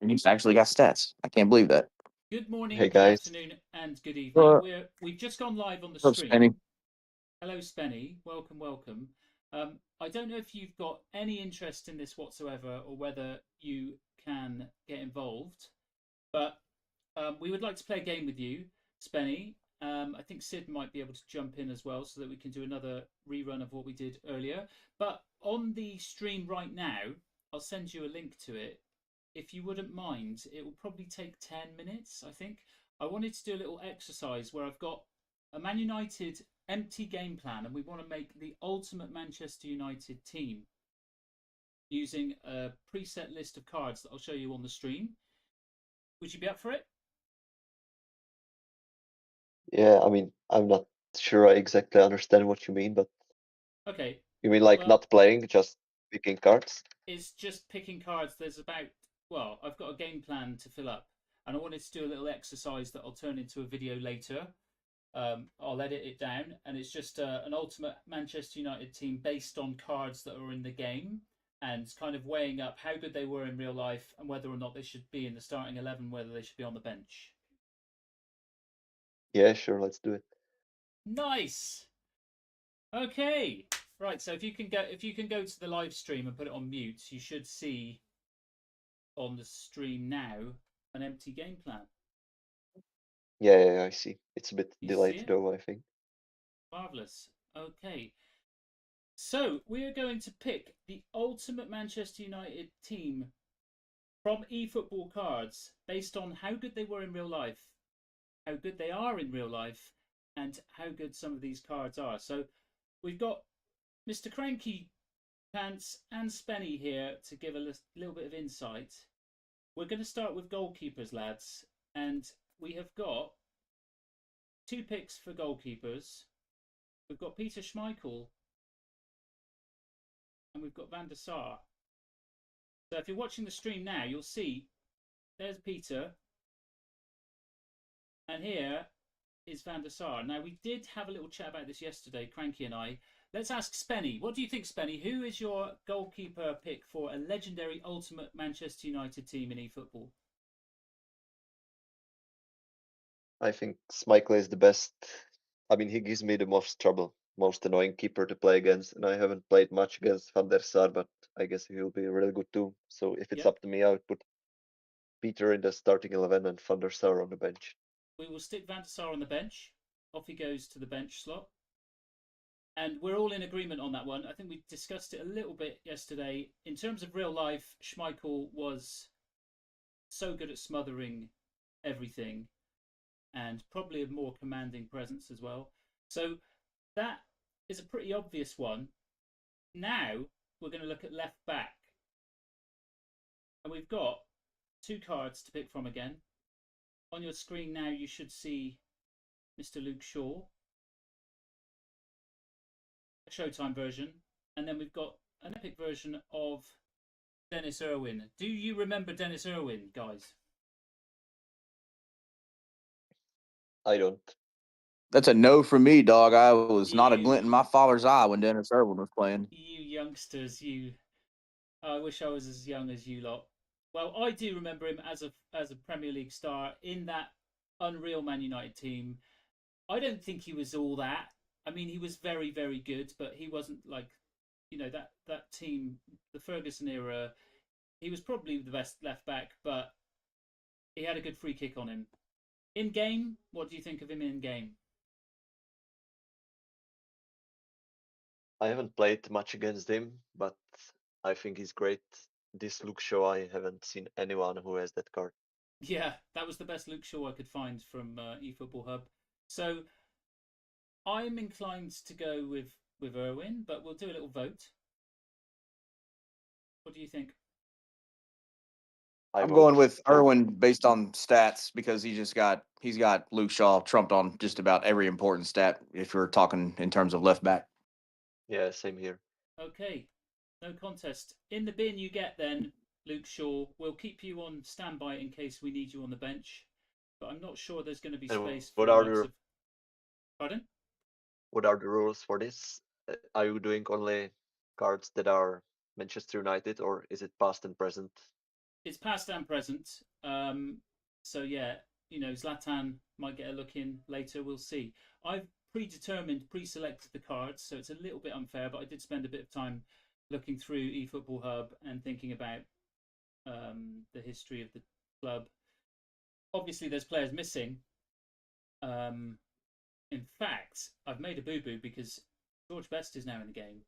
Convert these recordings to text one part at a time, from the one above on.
And he's actually got stats. I can't believe that. Good morning, Hey good guys. afternoon, and good evening. What We've just gone live on the up, Spenny? stream. Hello, Spenny. Welcome, welcome. I don't know if you've got any interest in this whatsoever, or whether you can get involved, but we would like to play a game with you, Spenny. I think Sid might be able to jump in as well, so that we can do another rerun of what we did earlier. But on the stream right now, I'll send you a link to it. If you wouldn't mind, it will probably take 10 minutes, I think. I wanted to do a little exercise where I've got a Man United empty game plan, and we want to make the ultimate Manchester United team using a preset list of cards that I'll show you on the stream. Would you be up for it? Yeah, I mean, I'm not sure I exactly understand what you mean, but Okay. you mean like Well, not playing, just picking cards? it's just picking cards. Well, I've got a game plan to fill up, and I wanted to do a little exercise that I'll turn into a video later. I'll edit it down, and it's just an ultimate Manchester United team based on cards that are in the game, and kind of weighing up how good they were in real life and whether or not they should be in the starting 11, whether they should be on the bench. Yeah, sure, let's do it. Nice. Okay. Right. So if you can go to the live stream and put it on mute, you should see on the stream now an empty game plan. Yeah, I see. It's a bit You see delayed it? though, I think. Marvelous. Okay. So we're going to pick the ultimate Manchester United team from eFootball cards based on how good they were in real life, how good they are in real life, and how good some of these cards are. So we've got Mr. Cranky Pants and Spenny here to give a little bit of insight. We're going to start with goalkeepers, lads, and we have got two picks for goalkeepers. We've got Peter Schmeichel and we've got Van der Sar. So if you're watching the stream now, you'll see there's Peter, and here is Van der Sar. Now, we did have a little chat about this yesterday, Cranky and I. Let's ask Spenny. What do you think, Spenny? Who is your goalkeeper pick for a legendary ultimate Manchester United team in eFootball? I think Schmeichel is the best. I mean, he gives me the most trouble, most annoying keeper to play against, and I haven't played much against Van der Sar, but I guess he'll be really good too. So if it's Yep, up to me, I would put Peter in the starting 11 and Van der Sar on the bench. we will stick Van der Sar on the bench. Off he goes to the bench slot. And we're all in agreement on that one. I think we discussed it a little bit yesterday. In terms of real life, Schmeichel was so good at smothering everything and probably a more commanding presence as well. So that is a pretty obvious one. Now we're going to look at left back. And we've got two cards to pick from again. On your screen now, you should see Mr. Luke Shaw, a Showtime version. And then we've got an epic version of Dennis Irwin. Do you remember Dennis Irwin, guys? I don't. That's a no for me, dog. I was not a You, glint in my father's eye when Dennis Irwin was playing. you youngsters, you. I wish I was as young as you lot. Well, I do remember him as a Premier League star in that unreal Man United team. I don't think he was all that. I mean, he was very, very good, but he wasn't like, that team, the Ferguson era. He was probably the best left back, but he had a good free kick on him. In game, what do you think of him in game? I haven't played much against him, but I think he's great. This Luke Shaw, I haven't seen anyone who has that card. Yeah, that was the best Luke Shaw I could find from eFootball Hub. So I'm inclined to go with Irwin, but we'll do a little vote. What do you think? I I'm going vote with Irwin. Irwin based on stats because he's got Luke Shaw trumped on just about every important stat if you're talking in terms of left back. Yeah, same here. Okay, no contest. In the bin you get then, Luke Shaw. We'll keep you on standby in case we need you on the bench, but I'm not sure there's going to be And space for what the are likes the of. Pardon? what are the rules for this? Are you doing only cards that are Manchester United, or is it past and present? it's past and present. So yeah, Zlatan might get a look in later. We'll see. I've pre-selected the cards, so it's a little bit unfair. But I did spend a bit of time looking through eFootball Hub and thinking about the history of the club. Obviously, there's players missing. Um, in fact, I've made a boo-boo because George Best is now in the game.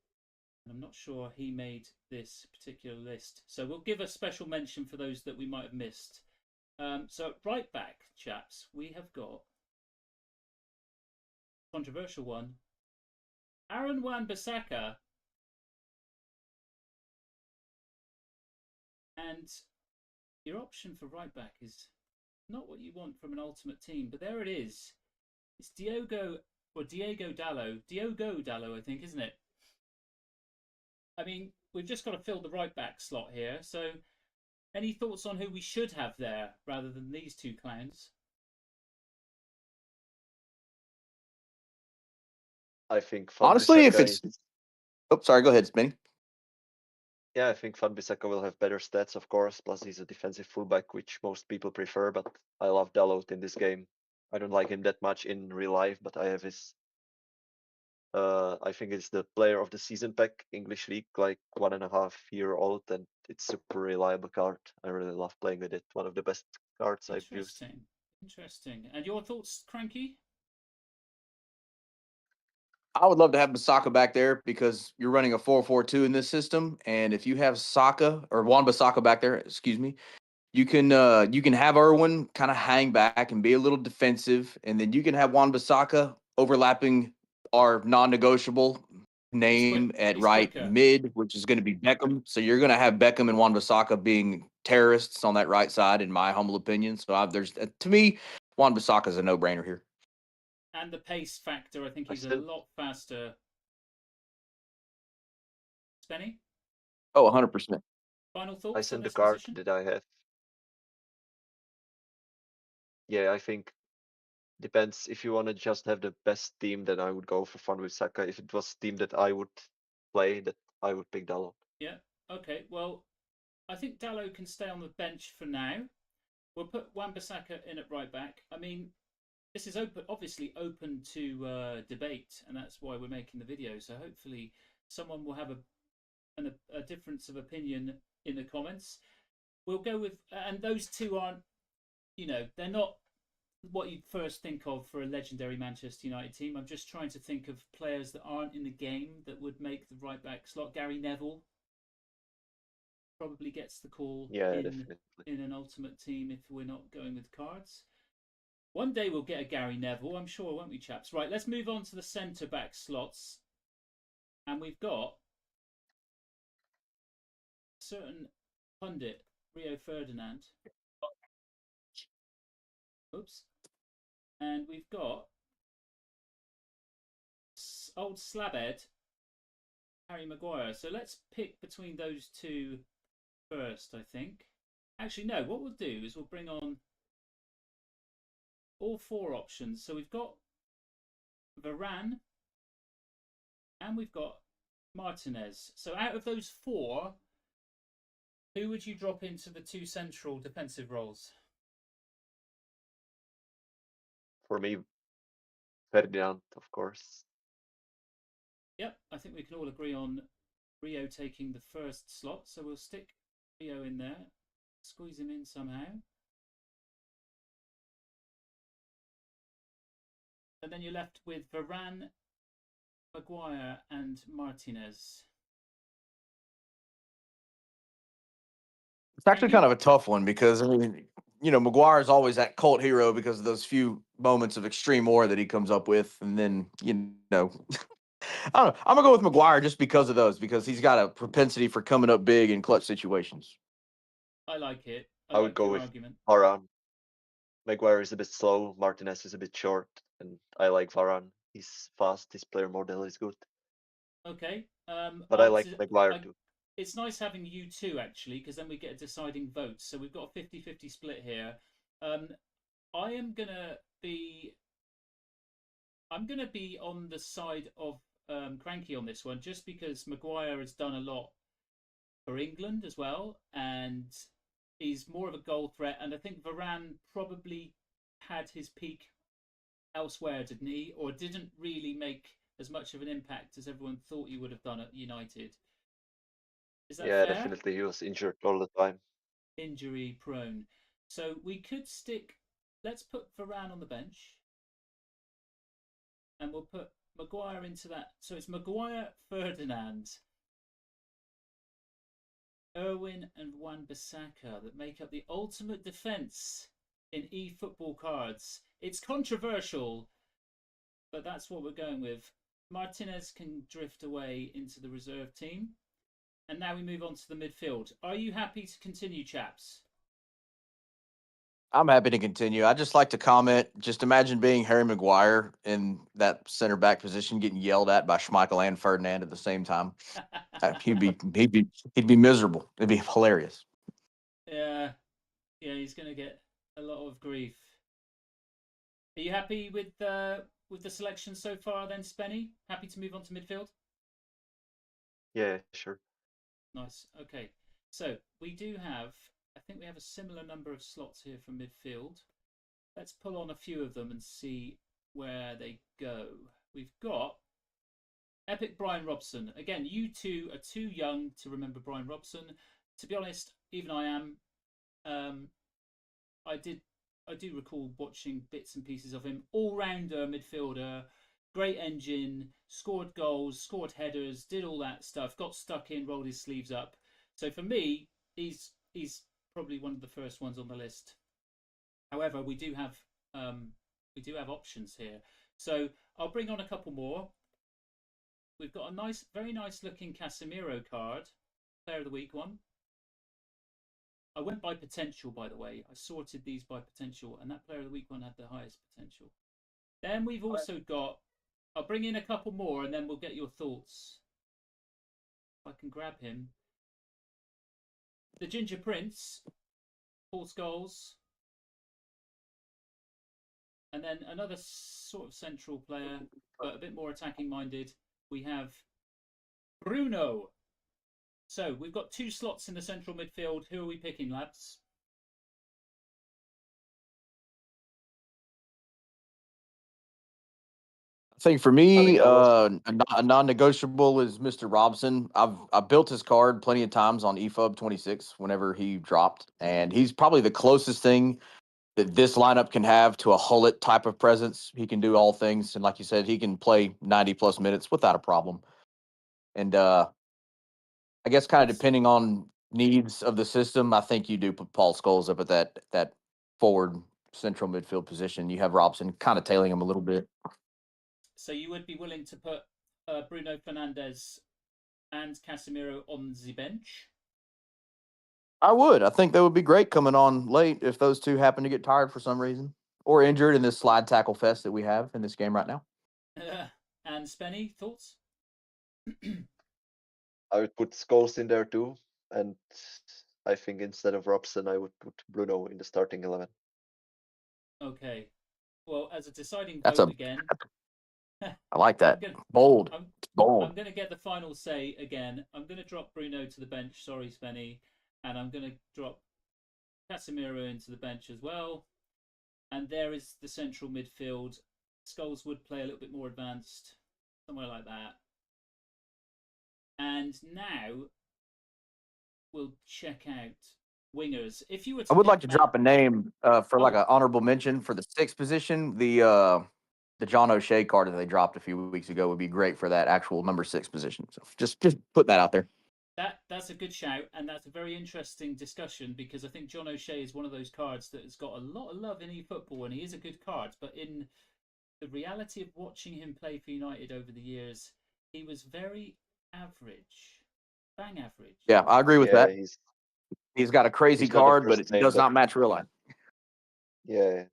I'm not sure he made this particular list. So we'll give a special mention for those that we might have missed. So at right back, chaps, we have got controversial one. Aaron Wan-Bissaka. And your option for right back is not what you want from an ultimate team, but there it is. It's Diego Dallo, I think, isn't it? I mean, we've just got to fill the right back slot here. So, any thoughts on who we should have there rather than these two clowns? I think Van Honestly, if Bissaka it's is. oh, sorry, go ahead, Spinny. Yeah, I think Van Bissaka will have better stats, of course. Plus, he's a defensive fullback, which most people prefer. But I love Dalot in this game. I don't like him that much in real life, but I have his. I think it's the player of the season pack, English League, like 1.5 year old, and it's super reliable card. I really love playing with it. One of the best cards I've used. Interesting. And your thoughts, Cranky? I would love to have Basaka back there because you're running a 4-4-2 in this system, and if you have Saka or Wan Basaka back there, excuse me, you can have Irwin kind of hang back and be a little defensive, and then you can have Wan Basaka overlapping our non-negotiable name at He's right quicker. mid, which is going to be Beckham. So you're going to have Beckham and Wan Basaka being terrorists on that right side, in my humble opinion. So there's to me, Wan Basaka is a no-brainer here. And the pace factor, I think I he's a still, lot faster. Spenny, Oh, 100%. final I thoughts on sent the this card position? that I have. Yeah, I think depends. If you want to just have the best team, then I would go for Van Bissaka. If it was team that I would play, that I would pick Dalot. Yeah. Okay. Well, I think Dallo can stay on the bench for now. We'll put Wan-Bissaka in at right back. I mean, this is obviously open to debate, and that's why we're making the video. So hopefully, someone will have a difference of opinion in the comments. We'll go with, and those two aren't, they're not what you'd first think of for a legendary Manchester United team. I'm just trying to think of players that aren't in the game that would make the right back slot. Gary Neville probably gets the call Yeah, in definitely. an ultimate team if we're not going with cards. One day we'll get a Gary Neville, I'm sure, won't we, chaps? Right, let's move on to the centre back slots. And we've got a certain pundit, Rio Ferdinand. Oops. And we've got old slabhead, Harry Maguire. So let's pick between those two first, I think. Actually, no, what we'll do is we'll bring on all four options. So we've got Varane and we've got Martinez. So out of those four, who would you drop into the two central defensive roles? For me, Ferdinand, of course. Yep, I think we can all agree on Rio taking the first slot. So we'll stick Rio in there, squeeze him in somehow. And then you're left with Varane, Maguire, and Martinez. It's actually kind of a tough one because I mean, Maguire is always that cult hero because of those few moments of extreme aura that he comes up with, and then I don't know. I'm gonna go with Maguire just because of those because he's got a propensity for coming up big in clutch situations. I like it. I I would like go your with argument. Varane. Maguire is a bit slow. Martinez is a bit short, and I like Varane. He's fast. His player model is good. Okay. But I like Maguire too. It's nice having you two actually, because then we get a deciding vote. So we've got a 50-50 split here. I am gonna be on the side of Cranky on this one, just because Maguire has done a lot for England as well, and he's more of a goal threat, and I think Varane probably had his peak elsewhere, didn't he? Or didn't really make as much of an impact as everyone thought he would have done at United. Is that Yeah, fair? definitely. He was injured all the time. Injury prone. So we could stick. Let's put Varane on the bench, and we'll put Maguire into that. So it's Maguire, Ferdinand, Irwin, and Wan-Bissaka that make up the ultimate defense in eFootball cards. It's controversial, but that's what we're going with. Martinez can drift away into the reserve team. And now we move on to the midfield. Are you happy to continue, chaps? I'm happy to continue. I just like to comment. Just imagine being Harry Maguire in that center back position, getting yelled at by Schmeichel and Ferdinand at the same time. He'd be miserable. It'd be hilarious. Yeah, he's going to get a lot of grief. Are you happy with the selection so far? Then, Spenny, happy to move on to midfield. Yeah, sure. Nice. Okay, so we do have. I think we have a similar number of slots here for midfield. Let's pull on a few of them and see where they go. We've got Epic Brian Robson. Again, you two are too young to remember Brian Robson. To be honest, even I am. I do recall watching bits and pieces of him. All-rounder midfielder, great engine, scored goals, scored headers, did all that stuff. Got stuck in, rolled his sleeves up. So for me, he's probably one of the first ones on the list. However, we do have options here. So I'll bring on a couple more. We've got a very nice looking Casemiro card, Player of the Week one. I went by potential, by the way. I sorted these by potential, and that Player of the Week one had the highest potential. Then we've also got. I'll bring in a couple more, and then we'll get your thoughts. If I can grab him. The Ginger Prince, Paul Scholes. And then another sort of central player, but a bit more attacking minded. We have Bruno. So we've got 2 slots in the central midfield. Who are we picking, lads? I think for me, I was a non-negotiable is Mr. Robson. I've built his card plenty of times on eFub 26 whenever he dropped, and he's probably the closest thing that this lineup can have to a Hullet type of presence. He can do all things, and like you said, he can play 90 plus minutes without a problem. And I guess kind of depending on needs of the system, I think you do put Paul Scholes up at that forward central midfield position. You have Robson kind of tailing him a little bit. So you would be willing to put Bruno Fernandes and Casemiro on the bench? I would. I think that would be great coming on late if those two happen to get tired for some reason or injured in this slide tackle fest that we have in this game right now. And Spenny, thoughts? I would put Scholes in there too, and I think instead of Robson, I would put Bruno in the starting 11. Okay. Well, as a deciding That's vote a. again, I like that. gonna, Bold. I'm, It's bold. I'm going to get the final say again. I'm going to drop Bruno to the bench. Sorry, Spenny. And I'm going to drop Casemiro into the bench as well. And there is the central midfield. Scholes would play a little bit more advanced, somewhere like that. And now we'll check out wingers. If you were to I would like pick to drop a name for like an honorable mention for the 6th position. The John O'Shea card that they dropped a few weeks ago would be great for that actual number 6 position. So just put that out there. That's a good shout, and that's a very interesting discussion because I think John O'Shea is one of those cards that has got a lot of love in eFootball, and he is a good card. But in the reality of watching him play for United over the years, he was very average, bang average. Yeah, I agree with that. He's got a crazy he's not the card, but first it does not match real life. Yeah.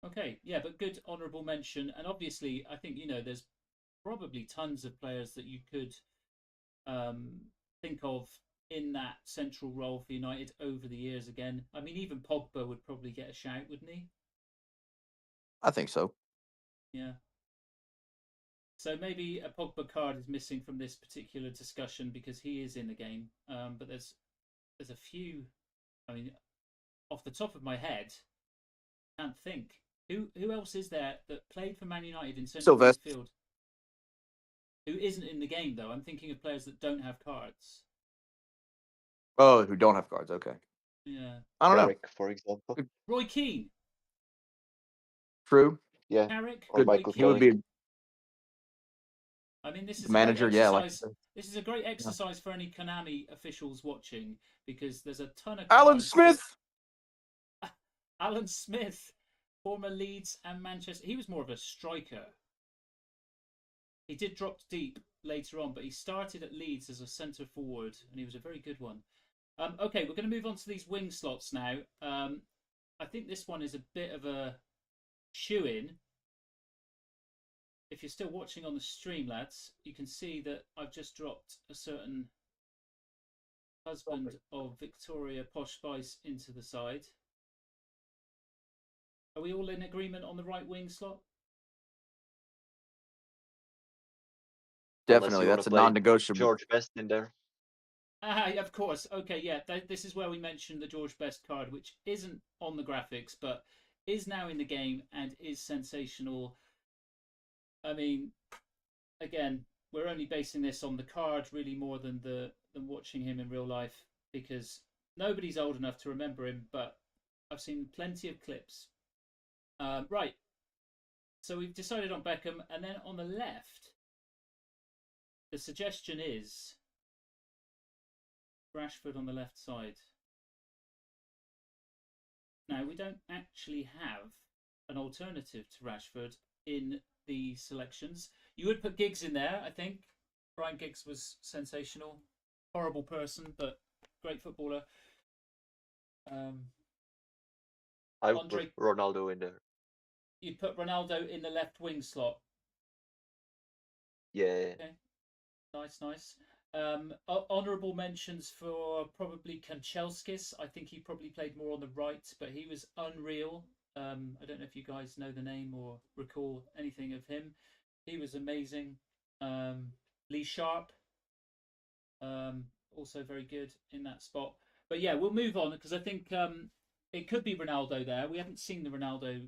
Okay, yeah, but good honourable mention, and obviously, I think there's probably tons of players that you could think of in that central role for United over the years again. I mean, even Pogba would probably get a shout, wouldn't he? I think so. Yeah. So maybe a Pogba card is missing from this particular discussion because he is in the game. But there's there's a few. I mean, off the top of my head, I can't think. Who else is there that played for Man United in central Sylvester. midfield? Who isn't in the game though? I'm thinking of players that don't have cards. Oh, who don't have cards? Okay. Yeah. I don't know. Carrick, for example. Roy Keane. True. Yeah, Carrick. or Good. Roy Michael He would Keane. Carrick. be I mean, this is the a great manager. Yeah, like exercise. This is a great exercise for any Konami officials watching because there's a ton of Alan cards Smith. Alan Smith, former Leeds and Manchester. He was more of a striker. He did drop deep later on, but he started at Leeds as a centre forward, and he was a very good one. Okay, we're going to move on to these wing slots now. I think this one is a bit of a shoe-in. If you're still watching on the stream, lads, you can see that I've just dropped a certain husband of Victoria Posh Spice into the side. Are we all in agreement on the right wing slot? Unless Definitely, you want that's to a play non-negotiable. George Best in there. Of course. Okay, yeah. This is where we mentioned the George Best card, which isn't on the graphics, but is now in the game and is sensational. I mean, again, we're only basing this on the card really more than watching him in real life because nobody's old enough to remember him, but I've seen plenty of clips. Right. So we've decided on Beckham, and then on the left, the suggestion is Rashford on the left side. Now, we don't actually have an alternative to Rashford in the selections. You would put Giggs in there, I think. Brian Giggs was sensational. Horrible person, but great footballer. I would put Ronaldo in there. You'd put Ronaldo in the left wing slot. Yeah. Okay. Nice. Honourable mentions for probably Kanchelskis. I think he probably played more on the right, but he was unreal. I don't know if you guys know the name or recall anything of him. He was amazing. Lee Sharp, also very good in that spot. But yeah, we'll move on because I think it could be Ronaldo there. We haven't seen the Ronaldo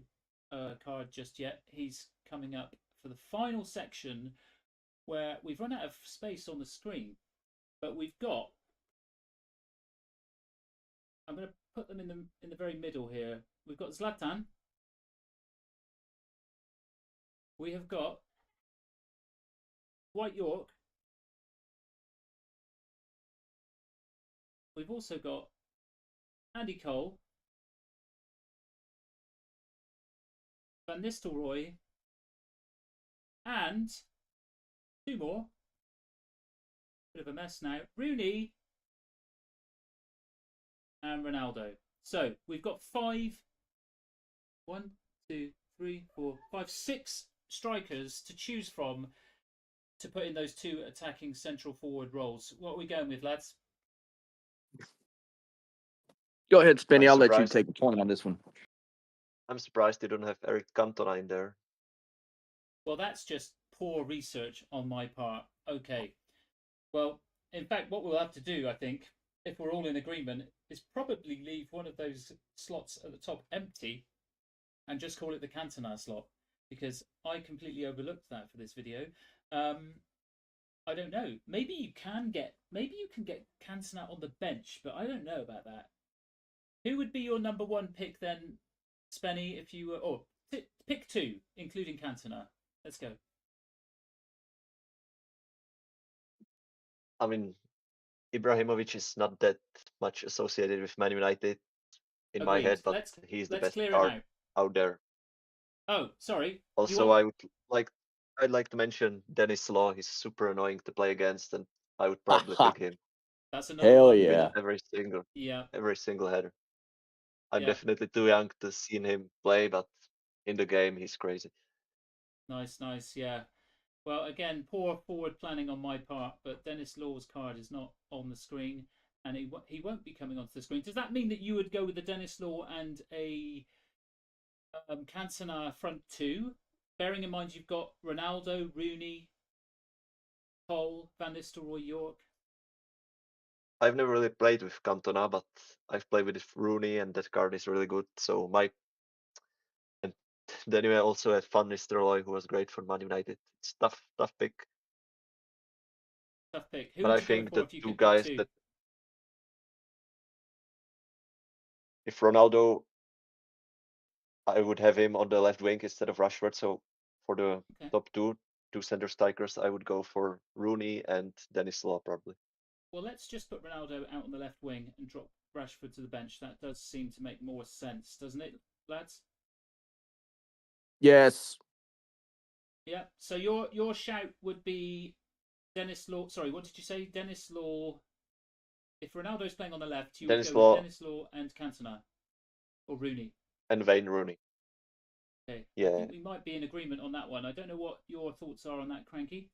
card just yet. He's coming up for the final section where we've run out of space on the screen, but we've got. I'm going to put them in the very middle here. We've got Zlatan. We have got Dwight York. We've also got Andy Cole, Van Nistelrooy, and two more. Bit of a mess now. Rooney and Ronaldo. So we've got 6 strikers to choose from to put in those 2 attacking central forward roles. What are we going with, lads? Go ahead, Spenny. I'll let you take the point on this one. I'm surprised they don't have Eric Cantona in there. Well, that's just poor research on my part. Okay. Well, in fact, what we'll have to do, I think, if we're all in agreement, is probably leave one of those slots at the top empty and just call it the Cantona slot because I completely overlooked that for this video. I don't know. Maybe you can get Cantona on the bench, but I don't know about that. Who would be your number 1 pick then, Spenny, if you were... Oh, pick 2, including Cantona. Let's go. I mean, Ibrahimovic is not that much associated with Man United in my head, but he's the best card out there. Oh, sorry. Also, I'd like to mention Dennis Law. He's super annoying to play against, and I would probably pick him. That's another one. Yeah. Every single header. I'm definitely too young to see him play, but in the game, he's crazy. Nice, yeah. Well, again, poor forward planning on my part, but Dennis Law's card is not on the screen, and he won't be coming onto the screen. Does that mean that you would go with the Dennis Law and a Cantona front 2? Bearing in mind you've got Ronaldo, Rooney, Cole, Van Nistelrooy, York. I've never really played with Cantona, but I've played with Rooney, and that card is really good. So and then you also had Van Nistelrooy, who was great for Man United. It's tough pick. Tough pick. Who But would I you go think for the if you two could pick guys two? that if Ronaldo, I would have him on the left wing instead of Rashford. So for the Okay. top two center strikers, I would go for Rooney and Dennis Law probably. Well, let's just put Ronaldo out on the left wing and drop Rashford to the bench. That does seem to make more sense, doesn't it, lads? Yes. Yeah. So your shout would be Dennis Law. Sorry, what did you say? Dennis Law. If Ronaldo's playing on the left, you would Dennis go with Law Dennis Law and Cantona or Rooney. and Wayne Rooney. Okay. I Yeah. think we might be in agreement on that one. I don't know what your thoughts are on that, Cranky.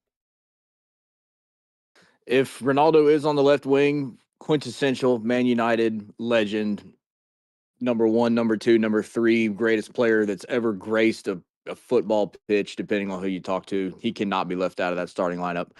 If Ronaldo is on the left wing, quintessential Man United legend, number one, number two, number three, greatest player that's ever graced a football pitch, depending on who you talk to. He cannot be left out of that starting lineup.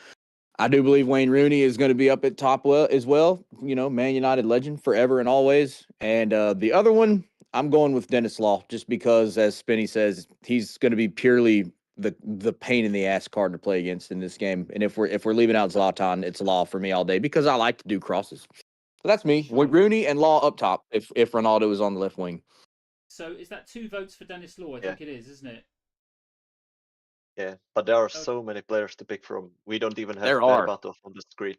I do believe Wayne Rooney is going to be up at top as well. You know, Man United legend forever and always. And the other one, I'm going with Dennis Law, just because, as Spinney says, he's going to be purely the pain in the ass card to play against in this game. And if we're leaving out Zlatan, it's Law for me all day because I like to do crosses. So that's me. Sure. Rooney and Law up top. If Ronaldo is on the left wing. So is that 2 votes for Dennis Law? I Yeah. think it is, isn't it? Yeah, but there are Okay. so many players to pick from. We don't even have There are. Berbatov on the screen.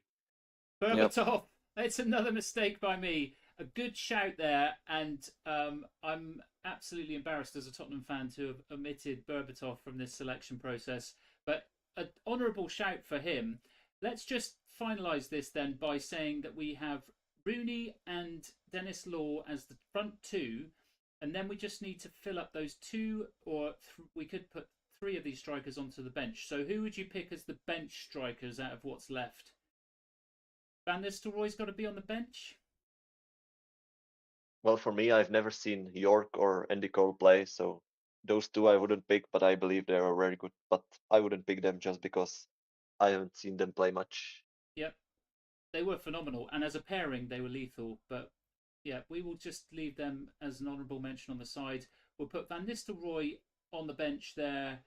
Berbatov. It's another mistake by me. A good shout there, and I'm absolutely embarrassed as a Tottenham fan to have omitted Berbatov from this selection process. But an honourable shout for him. Let's just finalise this then by saying that we have Rooney and Dennis Law as the front two, and then we just need to fill up those two, or we could put 3 of these strikers onto the bench. So who would you pick as the bench strikers out of what's left? Van Nistelrooy's got to be on the bench. Well, for me, I've never seen York or Andy Cole play, so those two I wouldn't pick, but I believe they are very good. But I wouldn't pick them just because I haven't seen them play much. Yep, they were phenomenal, and as a pairing, they were lethal. But yeah, we will just leave them as an honourable mention on the side. We'll put Van Nistelrooy on the bench there.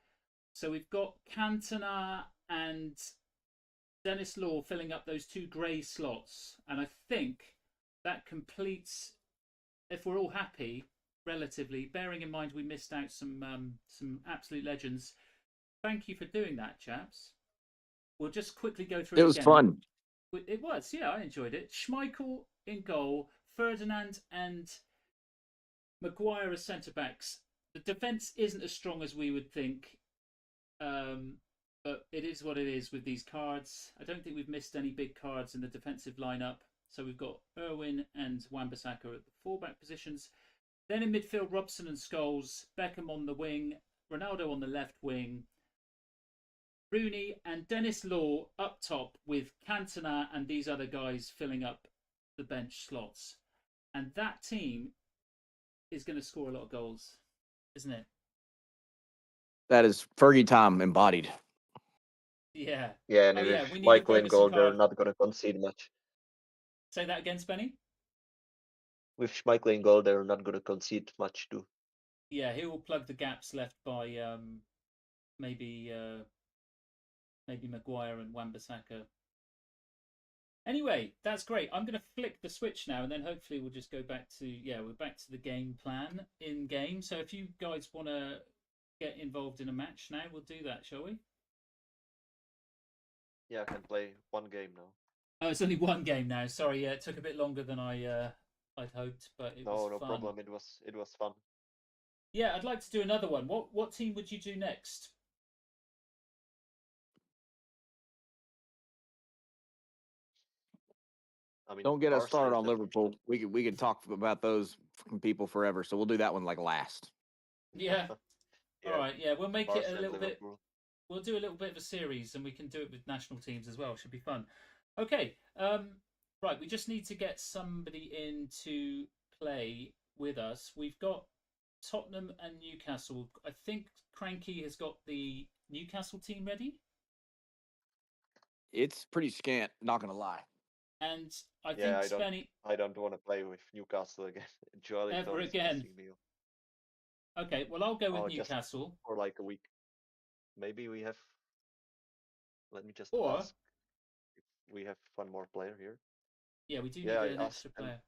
So we've got Cantona and Dennis Law filling up those 2 grey slots, and I think that completes. If we're all happy, relatively, bearing in mind we missed out some absolute legends. Thank you for doing that, chaps. We'll just quickly go through It it was again. fun. It was, yeah, I enjoyed it. Schmeichel in goal, Ferdinand and Maguire as centre backs. The defence isn't as strong as we would think, but it is what it is with these cards. I don't think we've missed any big cards in the defensive lineup. So we've got Irwin and Wan-Bissaka at the fullback positions. Then in midfield, Robson and Scholes, Beckham on the wing, Ronaldo on the left wing, Rooney and Dennis Law up top with Cantona and these other guys filling up the bench slots. And that team is going to score a lot of goals, isn't it? That is Fergie time embodied. Yeah. Yeah, and Oh, if yeah, we need a Michael in Ferguson goal, they're card. not going to concede much. Say that again, Spenny? With Schmeichel in goal, they're not going to concede much too. Yeah, he will plug the gaps left by maybe Maguire and Wan-Bissaka. Anyway, that's great. I'm going to flick the switch now, and then hopefully we'll just go back to we're back to the game plan in game. So if you guys want to get involved in a match now, we'll do that, shall we? Yeah, I can play one game now. Oh, it's only one game now. Sorry, yeah, it took a bit longer than I'd hoped, but it was No fun. problem. It was fun. Yeah, I'd like to do another one. What team would you do next? I mean, Don't get us Barca started is on definitely Liverpool. We could talk about those people forever. So we'll do that one like last. Yeah. Yeah, All right. Yeah, we'll make it Barca a and little bit. Liverpool. We'll do a little bit of a series, and we can do it with national teams as well. Should be fun. Okay. Right. We just need to get somebody in to play with us. We've got Tottenham and Newcastle. I think Cranky has got the Newcastle team ready. It's pretty scant, not gonna lie. And I Yeah, think Spenny I don't want to play with Newcastle again. ever Joelinton is again. pissing me off. Okay, well I'll go with Oh, just Newcastle. for like a week. Maybe we have. Let me just Or ask if we have one more player here. yeah, we do Yeah, need I an asked, extra and player.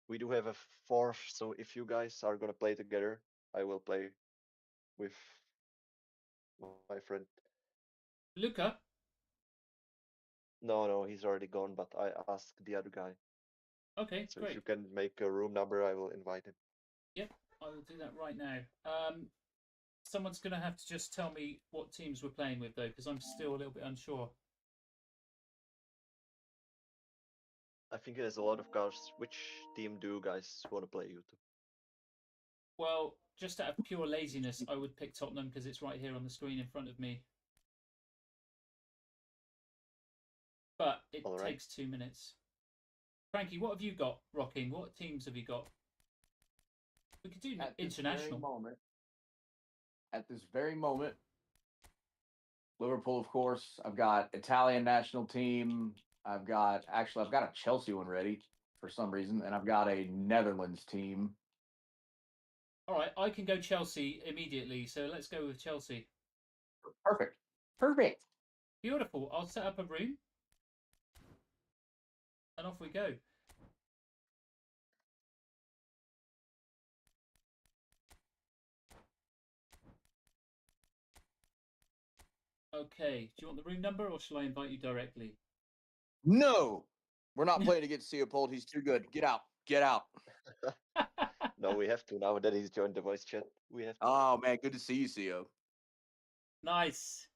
we do have a fourth. So if you guys are gonna play together, I will play with my friend. Luca. No, he's already gone. But I asked the other guy. Okay, So if great. you can make a room number, I will invite him. Yep, I will do that right now. Someone's going to have to just tell me what teams we're playing with, though, because I'm still a little bit unsure. I think there's a lot of cars. Which team do you guys want to play, you two? Well, just out of pure laziness, I would pick Tottenham because it's right here on the screen in front of me. But it All right. takes 2 minutes. Frankie, what have you got rocking? What teams have you got? We could do international. At this very moment, Liverpool, of course. I've got Italian national team. I've got a Chelsea one ready for some reason, and I've got a Netherlands team. All right, I can go Chelsea immediately, so let's go with Chelsea. Perfect. Beautiful. I'll set up a room, and off we go. Okay, do you want the room number, or shall I invite you directly? No, we're not playing against Leopold. He's too good. Get out. Get out. No, we have to now that he's joined the voice chat. We have to. Oh man, good to see you, CO. Nice.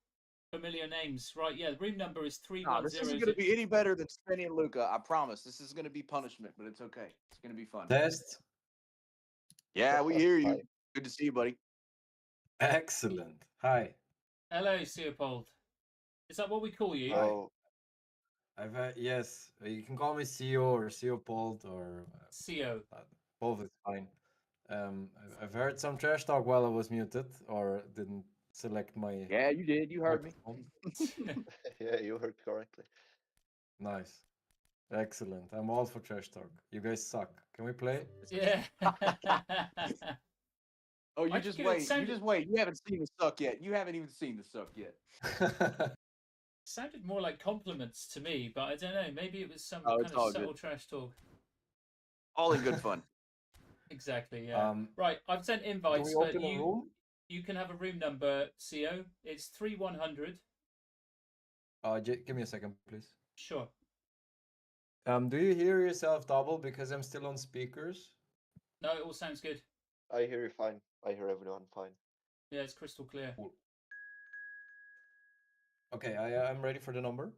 Familiar names. Right, yeah, the room number is This isn't 3100. going to be any better than Spenny and Luca. I promise. This is going to be punishment, but it's okay. It's going to be fun. Test. Yeah, we hear you. Hi. Good to see you, buddy. Excellent. Hi. Hello, Leopold. Is that what we call you? Oh, Yes, you can call me CEO or Leopold or CO. both is fine. I've heard some trash talk while I was muted or didn't select my Yeah, you did. You heard me. microphone. yeah, you heard correctly. Nice. Excellent. I'm all for trash talk. You guys suck. Can we play? Yeah. Oh, you I just think it wait. sounded- You just wait. You haven't seen the suck yet. You haven't even seen the suck yet. Sounded more like compliments to me, but I don't know. Maybe it was some Oh, kind it's of all subtle good. trash talk. All in good fun. Exactly, yeah. Right, I've sent Can invites, we but open a room? you can have a room number, CO. It's 3100. Give me a second, please. Sure. Do you hear yourself double because I'm still on speakers? No, it all sounds good. I hear you fine. I hear everyone fine. Yeah, it's crystal clear. Cool. Okay, I'm ready for the number.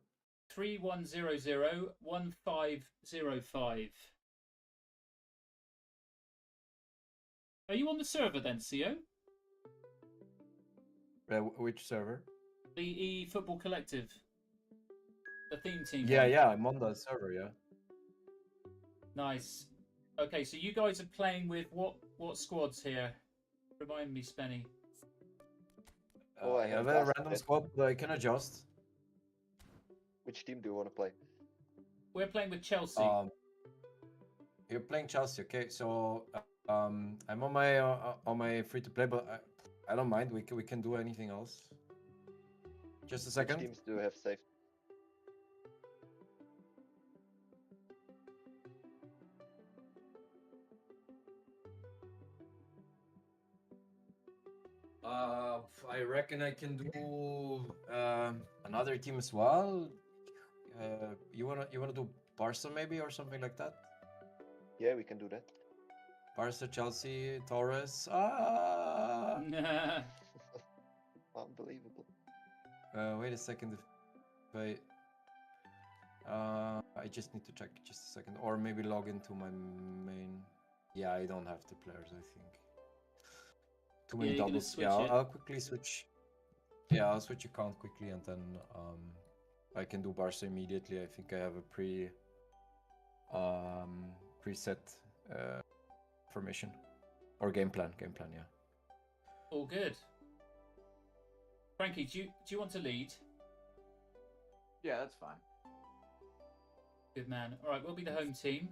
31001505. Are you on the server then, CO? Which server? The eFootball Collective. The theme team. Yeah, one. yeah, I'm on the server, yeah. Nice. Okay, so you guys are playing with what squads here? Remind me, Spenny. Oh, I I have haven't a asked random yet. squad that I can adjust. Which team do you want to play? We're playing with Chelsea. You're playing Chelsea, okay? So I'm on my free to play, but I don't mind. We can do anything else. Just a Which second. teams do you have saved? I reckon I can do another team as well. You wanna do Barca maybe or something like that? Yeah, we can do that. Barca, Chelsea, Torres. Unbelievable. Wait a second. If I just need to check just a second, or maybe log into my main. Yeah, I don't have the players. I think too many you're gonna doubles. switch Yeah, it. I'll quickly switch. Yeah, I'll switch account quickly, and then I can do Barca immediately. I think I have a preset formation or game plan. Yeah. All good. Frankie, do you want to lead? Yeah, that's fine. Good man. All right, we'll be the home team.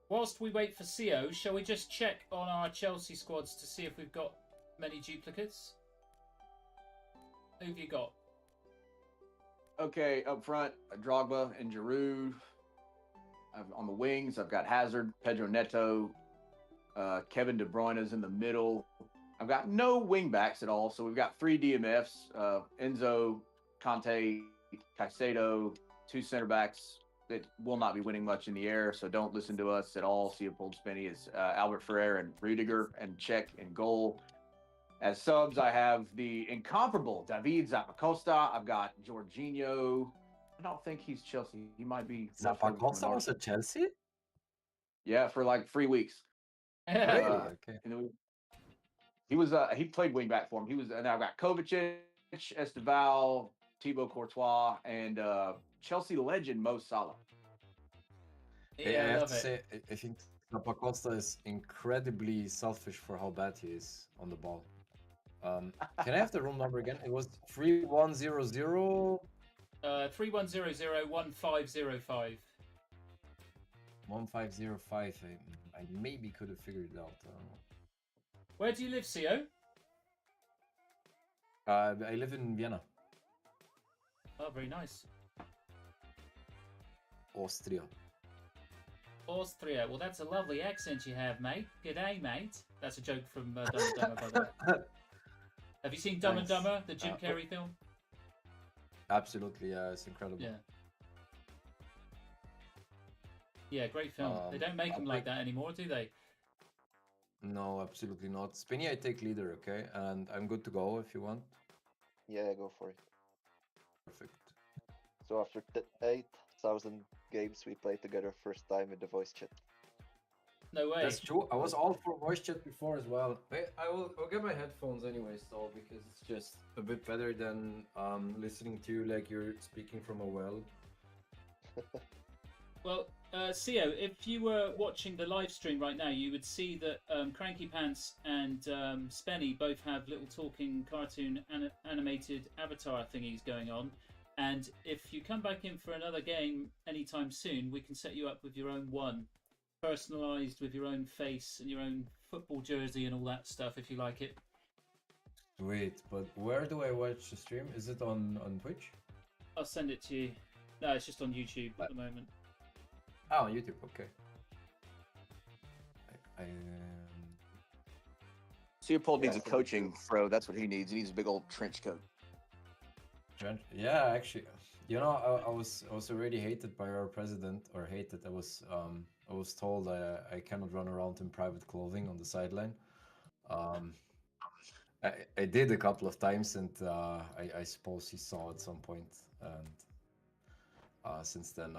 Whilst we wait for CO, shall we just check on our Chelsea squads to see if we've got many duplicates? Who have you got? Okay, up front, Drogba and Giroud. On the wings, I've got Hazard, Pedro Neto, Kevin De Bruyne is in the middle. I've got no wing backs at all, so we've got 3 DMFs: Enzo, Conte, Caicedo, 2 center backs that will not be winning much in the air, so don't listen to us at all. Leopold Spenny is Albert Ferrer and Rudiger and Czech in goal. As subs, I have the incomparable David Zappacosta. I've got Jorginho. I don't think he's Chelsea. He might be. Zappacosta was at Chelsea? Yeah, for like 3 weeks. Really? Okay. He was. He played wing back for him. He was. And I've got Kovacic, Esteval, Thibaut Courtois, and Chelsea legend Mo Salah. Yeah, I I have love to it. say, I think Zappacosta is incredibly selfish for how bad he is on the ball. Can I have the room number again? It was 3100. 3100 1505. 1505. I maybe could have figured it out. I don't know. Where do you live, CO? I live in Vienna, Oh, very nice. Austria. Austria. Well, that's a lovely accent you have, mate. G'day, mate. That's a joke from Dumb and Dumber, by the way. Have you seen Dumb and Thanks. Dumber, the Jim Carrey film? Absolutely, yeah, it's incredible. Yeah. Yeah, great film. They don't make I'll them like take- that anymore, do they? No, absolutely not. Spinny, I take leader, okay? And I'm good to go if you want. Yeah, go for it. Perfect. So after 8,000 games, we played together first time in the voice chat. No way. That's true. I was all for voice chat before as well. I'll get my headphones anyways, though, because it's just a bit better than listening to you like you're speaking from a well. Well, CO, if you were watching the live stream right now, you would see that Cranky Pants and Spenny both have little talking cartoon animated avatar thingies going on. And if you come back in for another game anytime soon, we can set you up with your own one, personalised with your own face and your own football jersey and all that stuff, if you like it. Wait, but where do I watch the stream? Is it on Twitch? I'll send it to you. No, it's just on YouTube at the moment. Oh, on YouTube, okay. Leopold needs Yeah, a coaching pro. That's what he needs. He needs a big old trench coat. Yeah, actually, you know, I was already hated by our president, or hated. I was told I cannot run around in private clothing on the sideline. I did a couple of times, and I suppose he saw at some point, and since then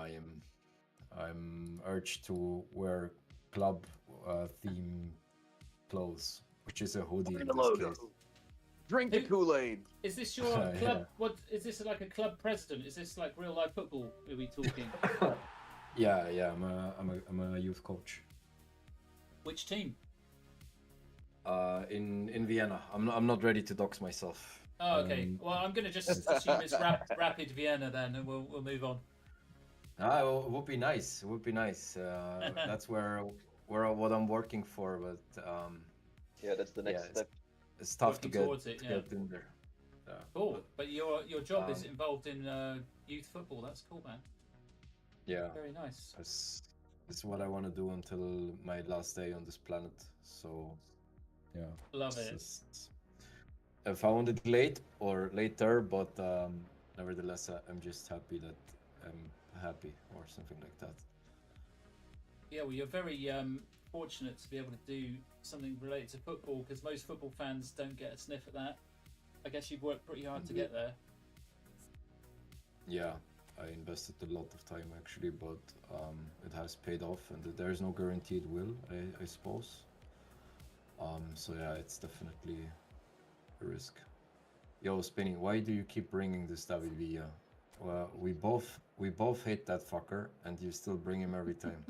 I'm urged to wear club theme clothes, which is a hoodie in this case. Drink the Kool-Aid. Is this your club? Yeah. What is this, like a club president? Is this like real life football? Are we talking? Yeah. I'm a youth coach. Which team? In Vienna. I'm not ready to dox myself. Oh, okay. Well, I'm gonna just assume it's Rapid Vienna then, and we'll move on. It would be nice. It would be nice. That's where what I'm working for, but Yeah, that's the next step. It's tough to Working get towards it, yeah. in there. Yeah. Cool. But your job is Um, involved in youth football. That's cool, man. Yeah, Very nice. it's what I want to do until my last day on this planet. So, yeah. Love it's it. just- I found it late or later, but nevertheless, I'm just happy that I'm happy or something like that. Yeah, well, you're very fortunate to be able to do something related to football, because most football fans don't get a sniff at that. I guess you've worked pretty hard to get there. Yeah, I invested a lot of time actually, but it has paid off, and there is no guarantee it will, I suppose. So yeah, it's definitely a risk. Yo, Spinny, why do you keep bringing this David Villa? Well, we both hate that fucker, and you still bring him every time.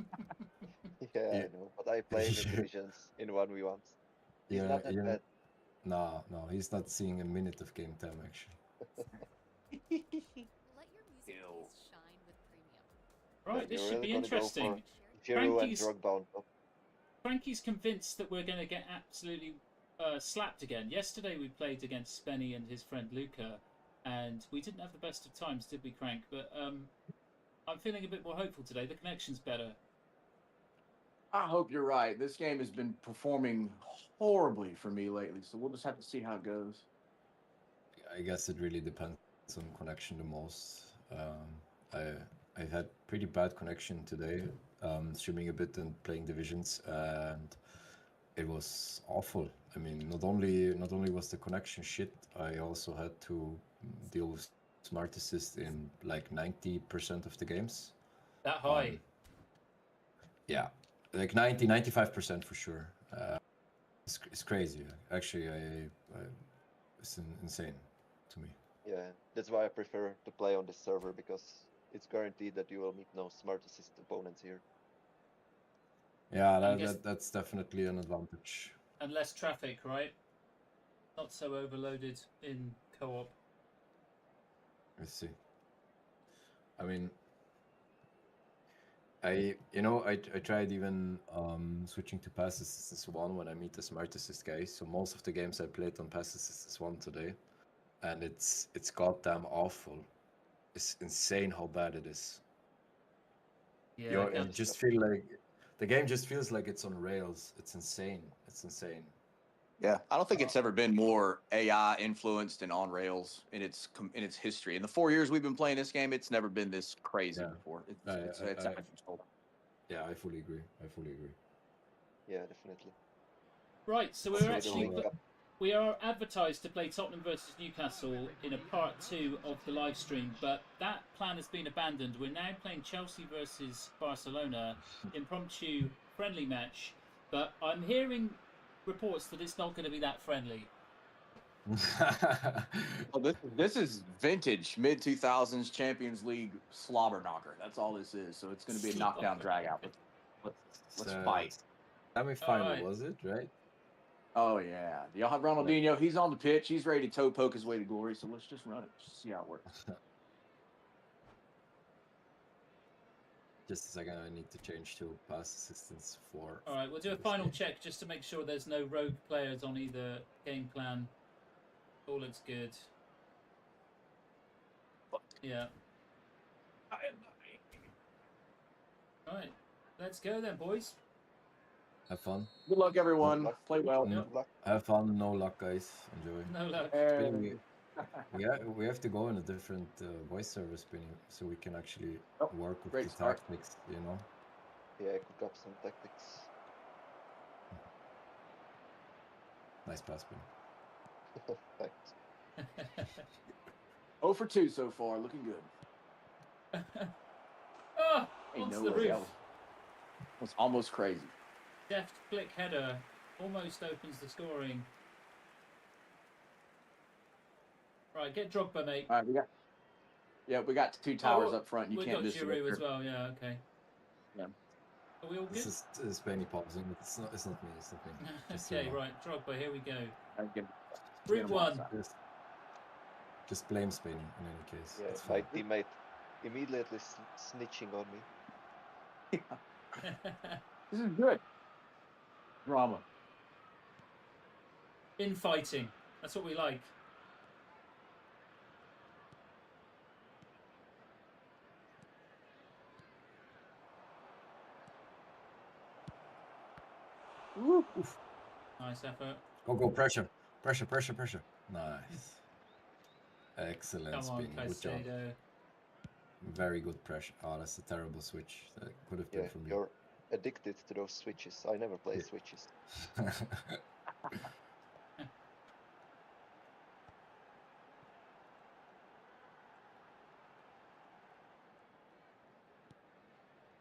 Yeah, Yeah. I know, but I play in the divisions in 1v1s. He's Yeah, not that yeah. bad. No, he's not seeing a minute of game time actually. Let your music Ew. voice shine with premium. Right, Then this you're should really be gonna go for interesting. Giroud and Frankie's Drogba on top. Frankie's convinced that we're going to get absolutely slapped again. Yesterday we played against Spenny and his friend Luca, and we didn't have the best of times, did we, Crank? But I'm feeling a bit more hopeful today. The connection's better. I hope you're right. This game has been performing horribly for me lately, so we'll just have to see how it goes. I guess it really depends on connection the most. I've had pretty bad connection today, streaming a bit and playing divisions, and it was awful. I mean, not only was the connection shit, I also had to deal with smart assist in like 90% of the games. That high? Yeah, like 95% for sure. It's crazy. Actually, it's insane to me. Yeah, that's why I prefer to play on this server because it's guaranteed that you will meet no smart assist opponents here. Yeah, that's definitely an advantage. And less traffic, right? Not so overloaded in co-op. I see. I mean, I tried even switching to pass assist 1 when I meet the smart assist guy. So most of the games I played on pass assist 1 today, and it's goddamn awful. It's insane how bad it is. Yeah, You just feel like the game just feels like it's on rails. It's insane. It's insane. Yeah, I don't think it's ever been more AI influenced and on rails in its history. In the 4 years we've been playing this game, it's never been this crazy Yeah. before. I- It's I- out of control. Yeah, I fully agree. I fully agree. Yeah, definitely. Right, so Also we're the actually link up. we are advertised to play Tottenham versus Newcastle in a part 2 of the live stream, but that plan has been abandoned. We're now playing Chelsea versus Barcelona, impromptu friendly match, but I'm hearing reports that it's not going to be that friendly. Well, this is vintage mid 2000s Champions League slobber knocker. That's all this is. So it's going to be a knockdown drag out. Let's fight. Semi-final Alright. was it, right? Oh yeah, y'all have Ronaldinho. He's on the pitch. He's ready to toe poke his way to glory. So let's just run it. Just see how it works. Just a second, I need to change to pass assistance 4. Alright, we'll do a this final game. check just to make sure there's no rogue players on either game plan. All looks good. Yeah. Alright, let's go then, boys. Have fun. Good luck, everyone. Luck. Play well. Yep. Luck. Have fun. No luck, guys. Enjoy. No luck. And- We have to go in a different voice server spinning so we can actually Oh, work with great the start. tactics, you know? Yeah, cook up some tactics. Nice pass spin. Thanks. 0 for 2 so far. Looking good. Oh, Hey, onto no the way. roof. That was almost crazy. Deft flick header almost opens the scoring. Right, get Drogba, mate. All right, we got 2 towers up front. You We can't got miss the Giroud as Victor. well. Yeah, okay. Yeah. Are we all good? This is Benny pausing. It's not me. It's not me. Just so Okay, you know. right, Drogba. Here we go. All right, get Group him one. offside. Just blame Spain in any case. Yeah, It's my fine. teammate immediately snitching on me. This is good. Drama. Infighting. That's what we like. Woo. Nice effort. Go, pressure. Pressure. Nice. Excellent Come on, spin. Good job. Caicedo. Very good pressure. Oh, that's a terrible switch. That could have been Yeah, from me. you're addicted to those switches. I never play Yeah. switches.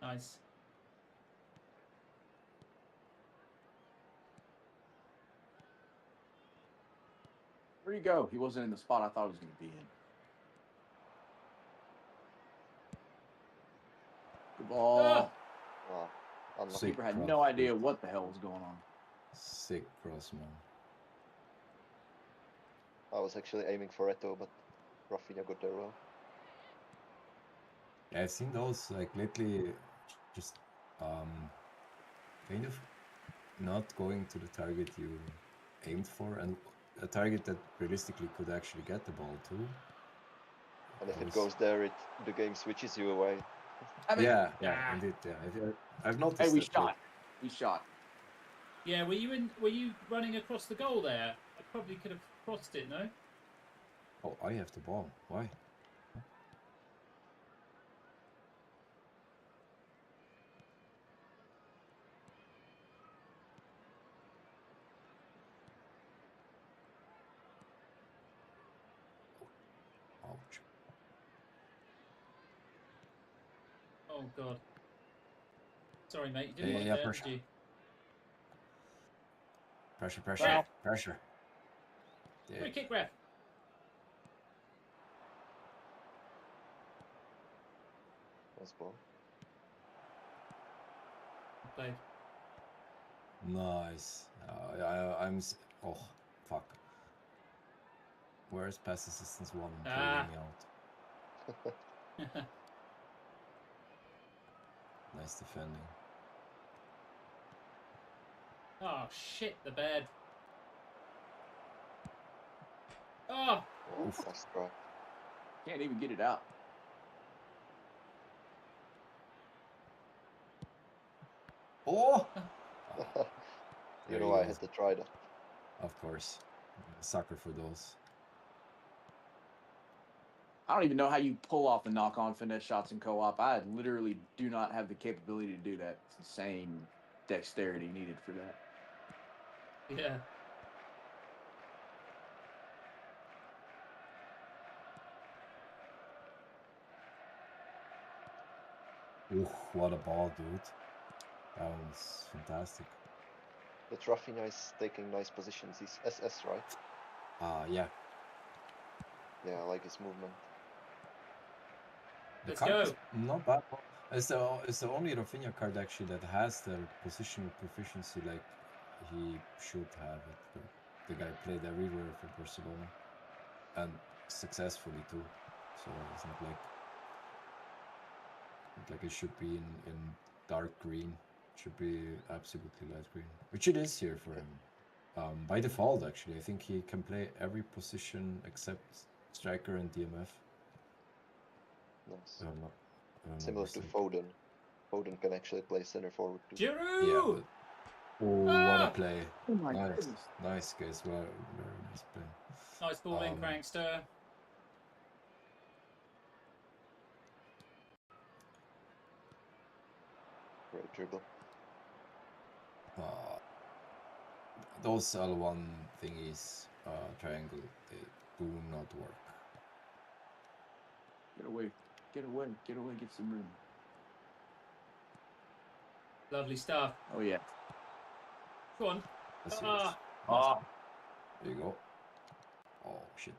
Nice. Where'd he go? He wasn't in the spot I thought he was going to be in. Good ball. Ah, unlucky. Sick Keeper had cross. no idea what the hell was going on. Sick cross, man. I was actually aiming for Eto, but Rafinha got there well. I've seen those like lately, just kind of not going to the target you aimed for, and a target that realistically could actually get the ball too. And if it Those- goes there, the game switches you away. I mean, yeah, Ah. indeed, yeah. I've noticed hey, we that shot. We shot. Yeah, were you running across the goal there? I probably could have crossed it, no? Oh, I have the ball. Why? Ouch. Oh god. Sorry, mate. You didn't want it Yeah, there, pressure. did you? Pressure. Ref. Pressure. Yeah. Free kick, ref. Nice ball. Played. Nice. Oh, fuck. Where's pass assistance 1 Ah. trailing me out? Nice defending. Oh shit, the bed. Oh, Oh, Oof. nice try. Can't even get it out. Oh! You There know you I go. had to try that. Of course. Sucker for those. I don't even know how you pull off the knock-on finesse shots in co-op. I literally do not have the capability to do that. It's insane dexterity needed for that. yeah. Ooh, what a ball, dude. That was fantastic. But Rafinha is taking nice positions. He's SS, right? Yeah. Yeah, I like his movement. The Let's card go. is not bad. It's the only Rafinha card actually that has the positional proficiency like he should have it. But the guy played everywhere for Barcelona, and successfully too. So it's not like it should be in dark green. It should be absolutely light green, which it is here for him. By default, actually, I think he can play every position except striker and DMF. Nice. If I'm not Similar to mistaken. Foden. Foden can actually play center forward too. Giroud! Yeah, but what a play. Oh my Nice. goodness. Nice, guys. Well, very nice play. Nice ball in, Crankster. Great dribble. Those L1 thingies, triangle, they do not work. Get away. Get away. Get away. Get some room. Lovely stuff. Oh, yeah. Go on. That's yours. Ah. There you go. Oh, shit.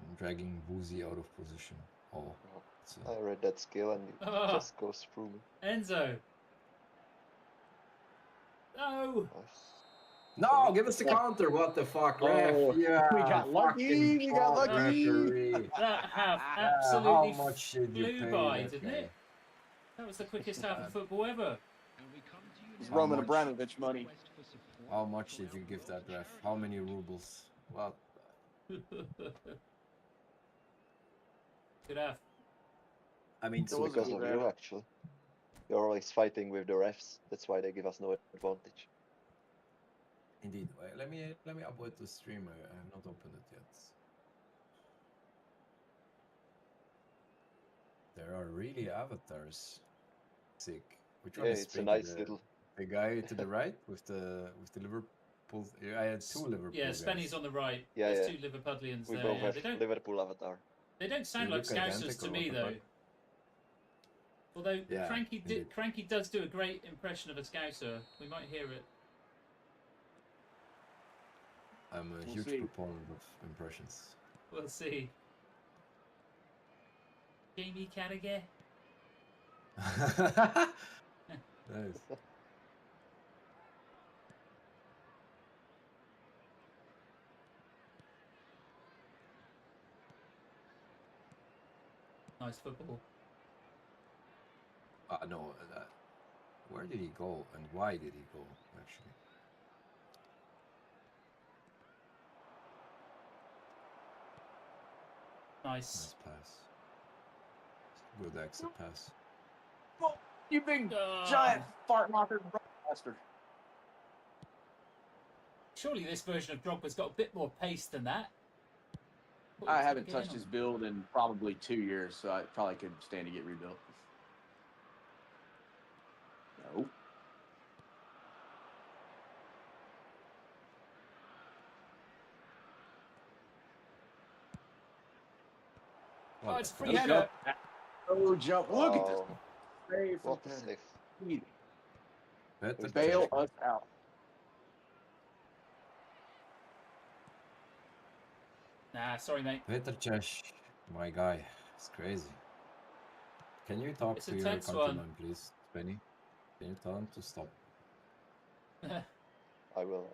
I'm dragging Woozy out of position. Oh, it's I read that skill and it just goes through me. Enzo. No. Nice. No, give us the counter. What the fuck, ref? Oh, Yeah, we got lucky. We got fucking lucky. referee. That half How absolutely much did you flew pay by, that didn't guy? it? That was the quickest half of football ever. It's How Roman much? Abramovich money. How much did you give that ref? How many rubles? Well, Good half. I mean, It's It was a because good of you, ref. actually. You're always fighting with the refs. That's why they give us no advantage. indeed. Let me upload the stream. I have not opened it yet. There are really avatars. Sick. Which Yeah, one is it's a Spade? nice little. The guy to the right with the Liverpool. I had two Liverpool Yeah, guys. Spenny's on the right. Yeah, There's yeah. two Liverpudlians We there. both Yeah, have Liverpool avatar. they don't sound They like look Scousers identical, to what me the though. fuck? Although Yeah, indeed. Cranky does do a great impression of a Scouser. We might hear it. I'm a We'll huge see. proponent of impressions. We'll see. Jamie Carragher. Nice. Nice football. No, where did he go and why did he go, actually? Nice. Nice pass. Good exit pass. You big Ah. giant fart knocker bastard. Surely this version of Drogba's got a bit more pace than that. I haven't touched his build in probably 2 years, so I probably could stand to get rebuilt. No. Oh, it's free No header. jump. No jump. Look at this. Oh, Save from what a save. Easy. Better Bail check. us out. Nah, sorry, mate. Better check. My guy. It's crazy. Can you talk It's to a your tense countryman, please, Benny? Can you tell him to stop? I will.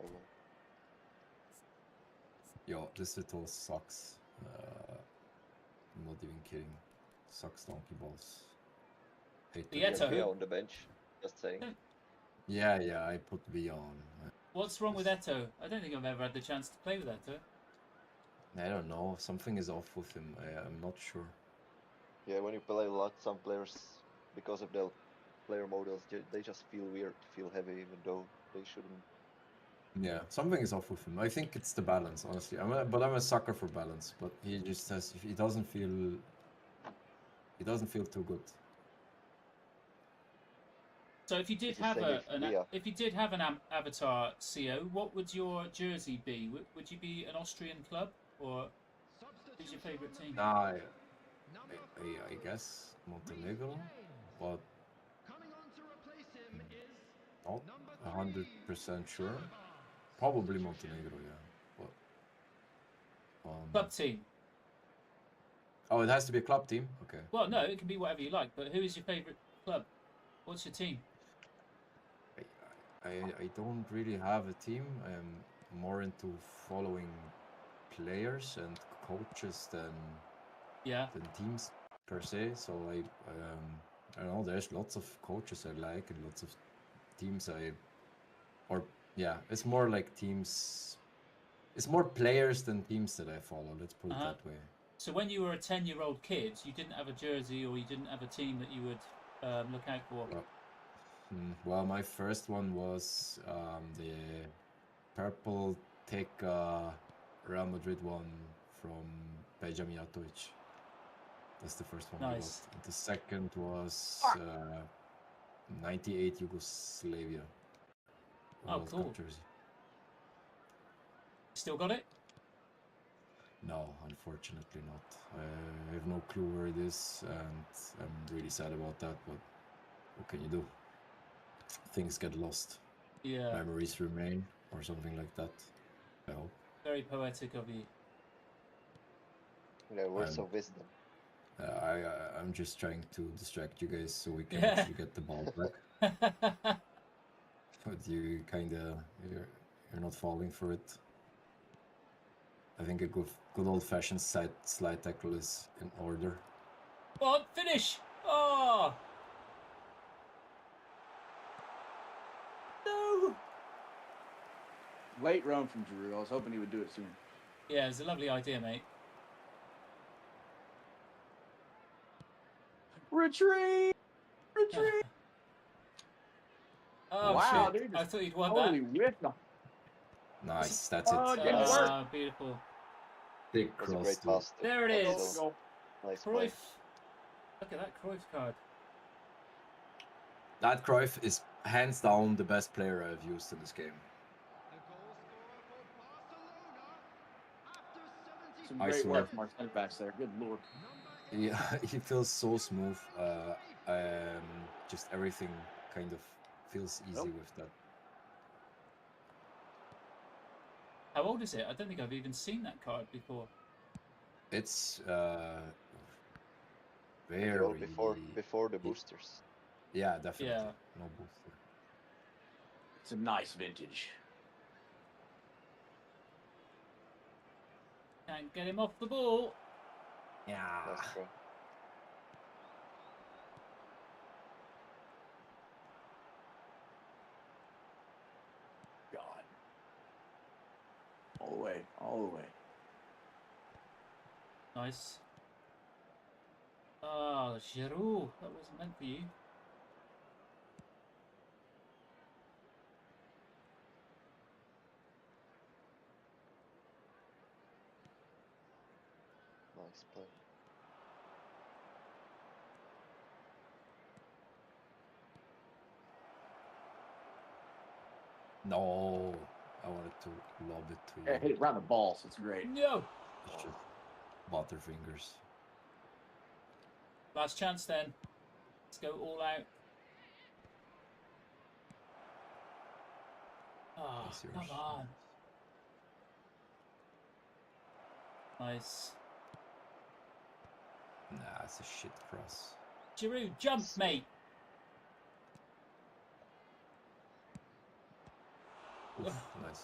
Yo, this little sucks. I'm not even kidding. Sucks donkey balls. Hate to Yeah, do Get it. Villa Eto. on the bench. Just saying. Yeah, I put V on. What's wrong with Eto? I don't think I've ever had the chance to play with Eto. I don't know. Something is off with him. I'm not sure. Yeah, when you play a lot, some players, because of their player models, they just feel weird, feel heavy, even though they shouldn't. Yeah, something is off with him. I think it's the balance, honestly. I'm a sucker for balance, but he just has. He doesn't feel. He doesn't feel too good. So if you did It's the have same with Villa. if you did have an avatar CO, what would your jersey be? Would you be an Austrian club or who's your favourite team? Nah, I guess Montenegro, but not 100% sure. Probably Montenegro, yeah. But Club team. oh, it has to be a club team. Okay. Well, no, it can be whatever you like. But who is your favourite club? What's your team? I don't really have a team. I'm more into following players and coaches than teams per se. So I don't know. There's lots of coaches I like and lots of teams it's more like teams. It's more players than teams that I follow. Let's put it that way. So when you were a 10-year-old kid, you didn't have a jersey or you didn't have a team that you would look out for? Well, my first one was the purple Teka Real Madrid one from Peja Mijatovic. That's the first one I got. And the second was 98 Yugoslavia. World cool. Cup jersey. Still got it? No, unfortunately not. I have no clue where it is, and I'm really sad about that, but what can you do? Things get lost. Yeah. Memories remain, or something like that. I hope. Very poetic of you. Yeah, words of wisdom. I'm just trying to distract you guys so we can actually get the ball back. But you you're not falling for it. I think a good old-fashioned slide tackle is in order. Oh, finish! Oh! No! Late run from Giroud. I was hoping he would do it soon. Yeah, it's a lovely idea, mate. Retreat! Retreat! Oh, wow, shit. dude. I thought you'd won Totally that. whiffed them. Nice, that's it. Didn't work. Beautiful. Big That's a cross. great pass. There it is. Nice play. Cruyff. Look at that Cruyff card. That Cruyff is hands down the best player I've used in this game. Some great work from our center backs there. Good lord. Yeah, he feels so smooth. Just everything kind of feels easy with that. How old is it? I don't think I've even seen that card before. It's very before the boosters. Yeah, definitely. Yeah. No booster. It's a nice vintage. Can't get him off the ball. Yeah. That's true. All the way. All the way. Nice. Oh, Giroud. That wasn't meant for you. Nice play. No, I wanted to lob it to Yeah, hit you. it around the balls. It's great. No. It's just butterfingers. Last chance then. Let's go all out. Oh, That's yours. come on. Nice. Nah, it's a shit cross. Giroud, jump, mate. Oof, nice.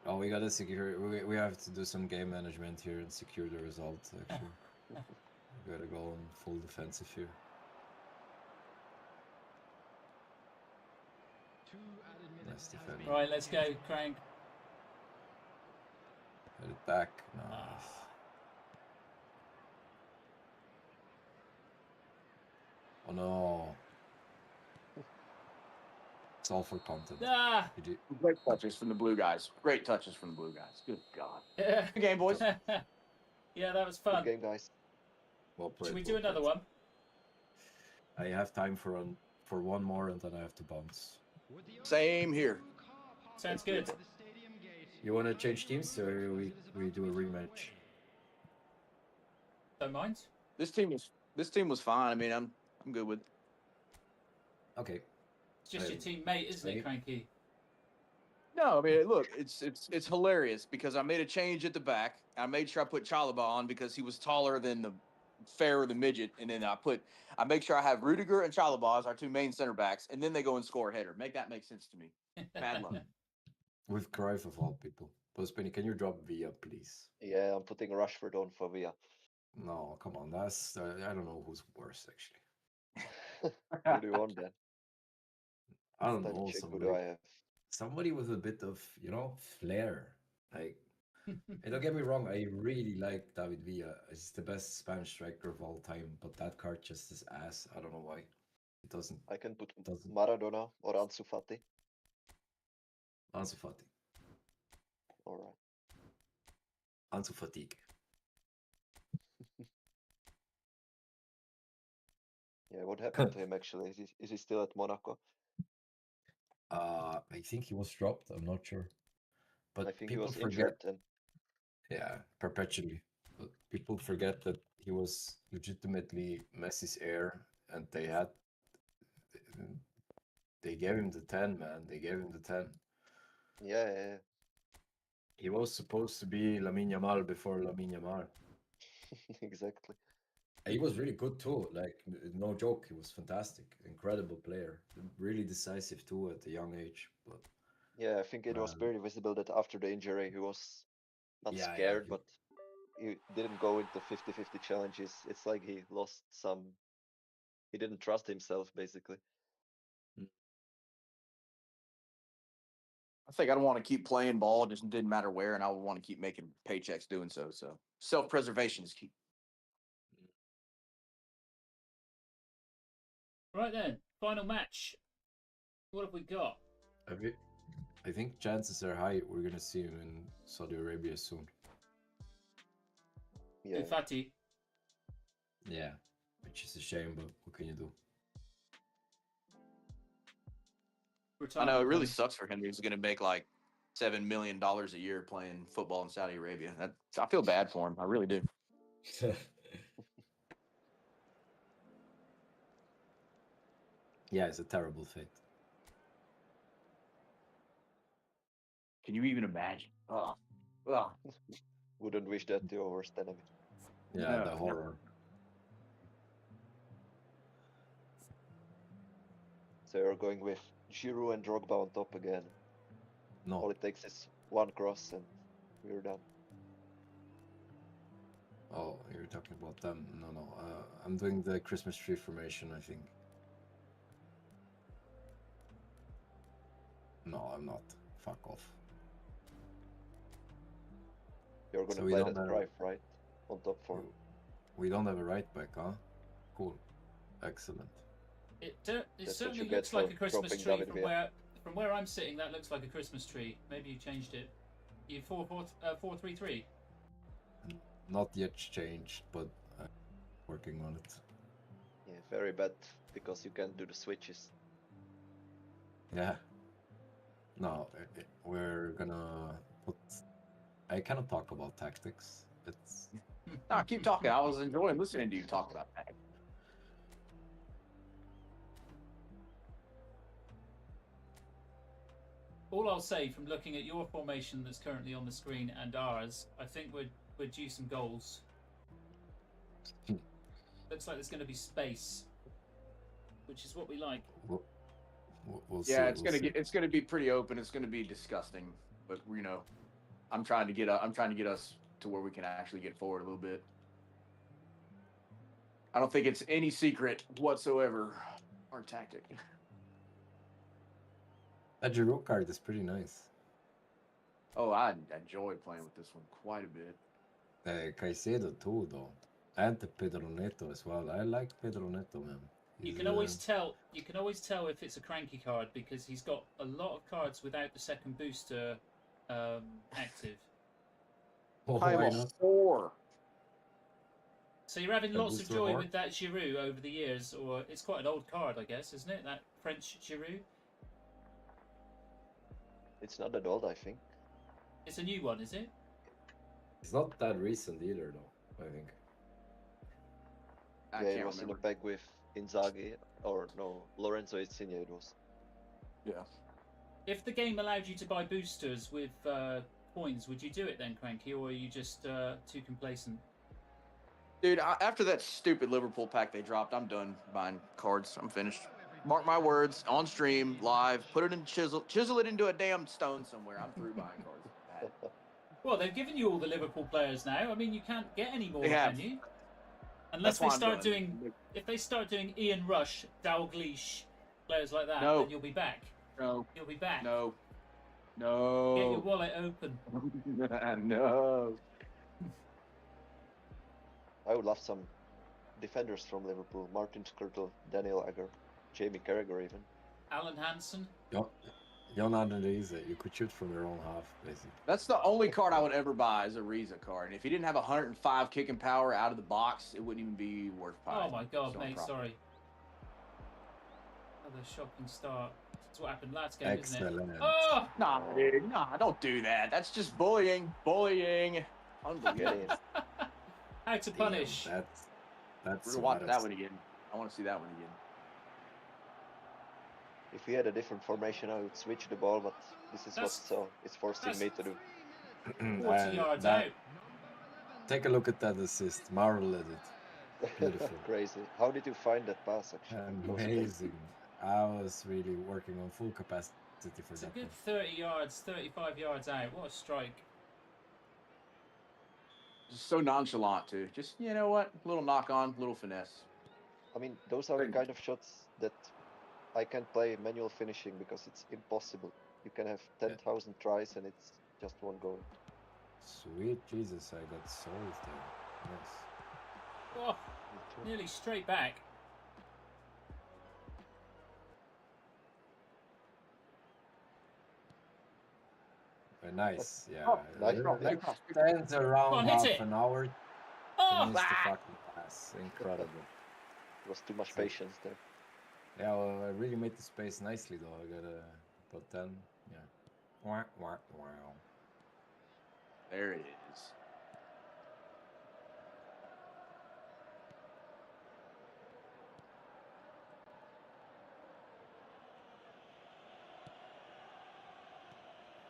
Oh, we gotta secure. We have to do some game management here and secure the result. Actually, we gotta go on full defensive here. Nice defending. Right, let's go, Crank. Get it back. Nice. Oh no. It's all for content. Ah. Great touches from the blue guys. Great touches from the blue guys. Good God. Good game, boys. Yeah, that was Good fun. game, guys. Well played, Should we well do another played. one? I have time for one more and then I have to bounce. Same here. Sounds good. You want to change teams or we do a rematch? Don't mind. This team was fine. I mean, I'm good with it. Okay. It's just your teammate, isn't it, Cranky? No, I mean, look, it's hilarious because I made a change at the back. I made sure I put Chalaba on because he was taller than the midget, and then I make sure I have Rudiger and Chalaba as our two main center backs, and then they go and score a header. Make that make sense to me. Bad luck. With Cruyff of all people. Pospenny, can you drop Via, please? Yeah, I'm putting Rashford on for Villa. No, come on. That's I don't know who's worse actually. Who do you want then? I don't Let me know. check who do I have. Somebody with a bit of flair. Like, and don't get me wrong, I really like David Villa. He's the best Spanish striker of all time, but that card just is ass. I don't know why. It doesn't. I can put Doesn't. Maradona or Ansu Fati. Ansu Fati. All right. Ansu Fatigue. Yeah, what happened to him actually? Is he still at Monaco? I think he was dropped. I'm not sure. But I think he people was forget. injured and Yeah, perpetually. But people forget that he was legitimately Messi's heir, and they gave him the 10, man. They gave him the 10. yeah. He was supposed to be Lamine Yamal before Lamine Yamal. Exactly. He was really good too. Like, no joke, he was fantastic, incredible player, really decisive too at a young age. But Yeah, I think it was very visible that after the injury he was not Yeah, scared, but he didn't go into 50-50 challenges. It's like he lost he didn't trust himself basically. I think I'd want to keep playing ball. It just didn't matter where, and I would want to keep making paychecks doing so. So self-preservation is key. Right then, final match. What have we got? I think chances are high we're gonna see him in Saudi Arabia soon. Yeah. Fati. Yeah, which is a shame, but what can you do? I know it really sucks for him. He's going to make like $7 million a year playing football in Saudi Arabia. I feel bad for him. I really do. Yeah, it's a terrible fate. Can you even imagine? Oh. Wouldn't wish that to your worst enemy. Yeah, No, the horror. So you're going with Giroud and Drogba on top again. No. All it takes is one cross and we're done. Oh, you're talking about them? No. I'm doing the Christmas tree formation, I think. No, I'm not. fuck off. You're gonna So we play don't that have- drive, right? On top 4. We don't have a right back, huh? Cool. Excellent. It That's what certainly you get looks like for a Christmas dropping tree David from Villa. where I'm sitting. That looks like a Christmas tree. Maybe you changed it. You 4-3-3. Not yet changed, but I'm working on it. Yeah, very bad because you can't do the switches. Yeah. No, we're gonna put. I cannot talk about tactics. It's No, keep talking. I was enjoying listening to you talk about that. All I'll say from looking at your formation that's currently on the screen and ours, I think we're due some goals. Looks like there's going to be space, which is what we like. we'll see. Yeah, it's we'll see. it's gonna be pretty open. It's gonna be disgusting, but you know, I'm trying to get us to where we can actually get forward a little bit. I don't think it's any secret whatsoever. Our tactic. That Giroud card is pretty nice. Oh, I enjoyed playing with this one quite a bit. Caicedo too, though, and the Pedro Neto as well. I like Pedro Neto, man. You He's, can always tell. You can always tell if it's a cranky card because he's got a lot of cards without the second booster active. Oh, I'm why a not? whore. So you're having A lots of booster joy whore? with that Giroud over the years, or it's quite an old card, I guess, isn't it? That French Giroud. It's not that old, I think. It's a new one, is it? It's not that recent either, though. I think. I Yeah, it can't was in a remember. pack with Inzaghi, or no, Lorenzo Insigne it was. Yeah. If the game allowed you to buy boosters with coins, would you do it then, Cranky, or are you just too complacent? Dude, after that stupid Liverpool pack they dropped, I'm done buying cards. I'm finished. Mark my words, on stream, live, put it in chisel it into a damn stone somewhere. I'm through buying cards. Bad. Well, they've given you all the Liverpool players now. I mean, you can't get any more, They have. can you? Unless That's why they I'm start done. doing, if they start doing Ian Rush, Dalglish, players like that, No. then you'll be back. No, You'll be back. no, Get your no, wallet open. no. I would love some defenders from Liverpool. Martin Skrtel, Daniel Agger, Jamie Carragher even. Alan Hansen. Jon Riise, you could shoot from your own half, basically. That's the only card I would ever buy is a Riza card. And if he didn't have 105 kicking power out of the box, it wouldn't even be worth buying. Oh my God, So mate, problem. sorry. Another shocking start. That's what happened last game, isn't it? Excellent. Oh! Nah, dude, nah, don't do that. That's just bullying. Unbelievable. How to punish. That's We're gonna watch that one again. I want to see that one again. If we had a different formation, I would switch the ball, but this is That's- what it's forcing me to do. 40 yards out. Take a look at that assist. Marvel at it. Beautiful. Crazy. How did you find that pass, actually? It was Amazing. I was really working on full capacity for It's a that good one. 30 yards, 35 yards out. What a strike. Just so nonchalant too. Just you know what? Little knock on, little finesse. I mean, those are the kind of shots that I can't play manual finishing because it's impossible. You can have 10,000 tries and it's just one goal. Sweet Jesus, I got sold there. Yes. Oh, nearly straight back. Very nice. Yeah. Oh, nice. Like stands around Come on, hit half it. an hour. Oh, Finished the fucking pass. Incredible. There was too much patience there. Yeah, well, I really made the space nicely though. I got a but then yeah. Wah, wah, wow. There it is.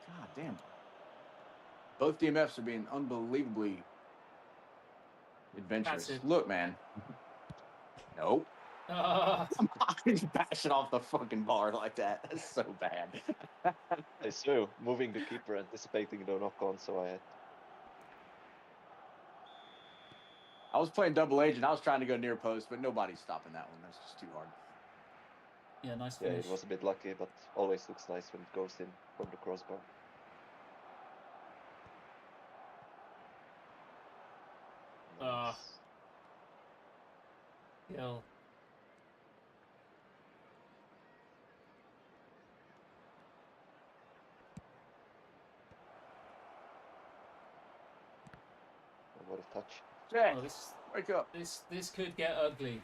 God damn. Both DMFs are being unbelievably adventurous. Passive. Look, man. Nope. Ah. I'm not bashing off the fucking bar like that. That's so bad. It's true. Moving the keeper, anticipating the knock on, so I was playing double agent. I was trying to go near post, but nobody's stopping that one. That's just too hard. Yeah, nice Yeah, finish. it was a bit lucky, but always looks nice when it goes in from the crossbar. Ah. Nice. Kill. What a touch. Jack, Oh, this wake up. this could get ugly.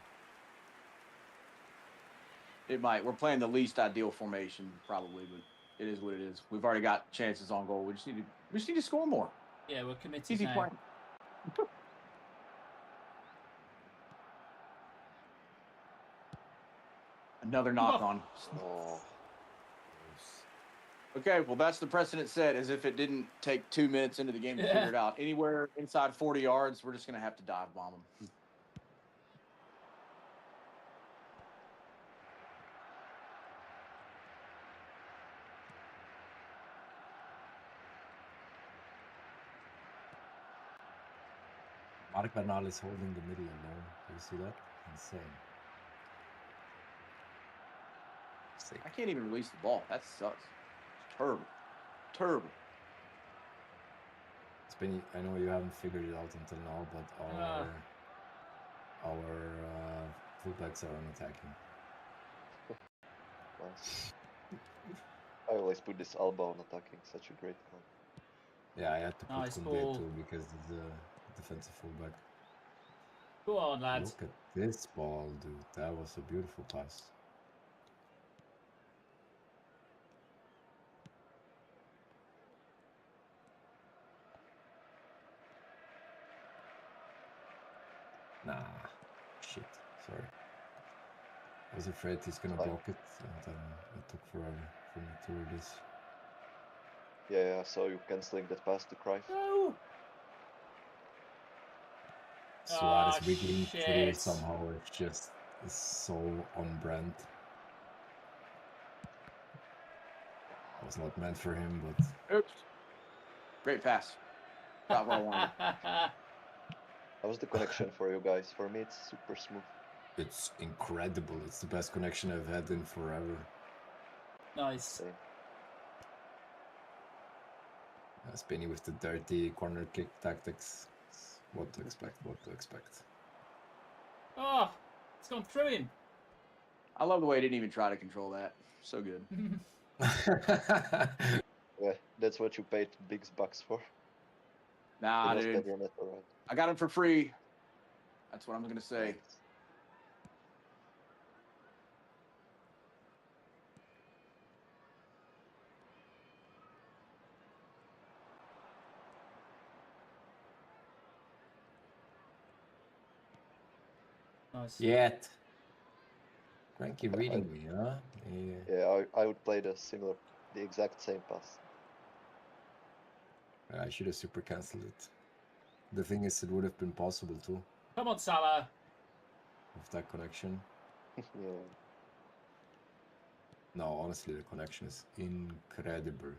It might. We're playing the least ideal formation, probably, but it is what it is. We've already got chances on goal. We just need to score more. Yeah, we're committed Easy now. point. Another knock on. Oh, Okay, well, that's the precedent set, as if it didn't take 2 minutes into the game to figure it out. Anywhere inside 40 yards, we're just going to have to dive bomb them. Mark Bernal is holding the middle alone. Do you see that? Insane. Sick. I can't even release the ball. That sucks. Terrible. Terrible. Spinny, I know you haven't figured it out until now, but our fullbacks are unattacking. nice. I always put this Alba on attacking. Such a great call. Yeah, I had to put Nice Koundé ball. too because he's a defensive fullback. Go on, lads. Look at this ball, dude. That was a beautiful pass. Nah, shit. Sorry. I was afraid he's gonna Fine. block it, and then it took forever for me to release. Yeah, I saw you cancelling that pass to Cruyff. No. Suarez Ah, wiggling through shit. somehow. It's just is so on brand. That was not meant for him, but Oops. Great pass. Got where I wanted. How's the connection for you guys? For me, it's super smooth. it's incredible. It's the best connection I've had in forever. Nice. Same. Spinny with the dirty corner kick tactics. What to expect, what to expect. Oh, it's gone through him. I love the way he didn't even try to control that. So good. Yeah, that's what you paid big bucks for. Nah, It was dude. Pedro Neto, right? I got him for free. That's what I'm going to say. Nice. Nice. Yet. Cranky reading me, huh? Yeah. Yeah, I would play the exact same pass. I should have super cancelled it. The thing is, it would have been possible too, Come on, Salah. with that connection. Yeah. No, honestly, the connection is incredible.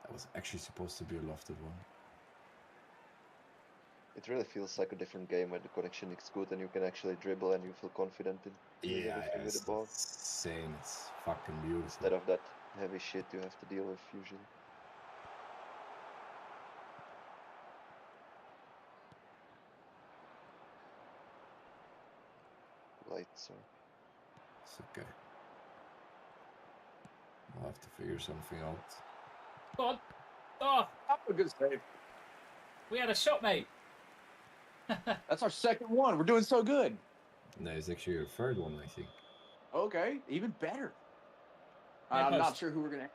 That was actually supposed to be a lofted one. It really feels like a different game when the connection is good and you can actually dribble and you feel confident in doing everything with the ball. It's insane. It's fucking beautiful. Instead of that heavy shit you have to deal with usually. Lights are. It's okay. I'll have to figure something out. Go on. Oh, A good save. we had a shot, mate. That's our second one. We're doing so good. No, it's actually your third one, I think. Okay, even better. Yeah, I'm not post. sure who we're going to.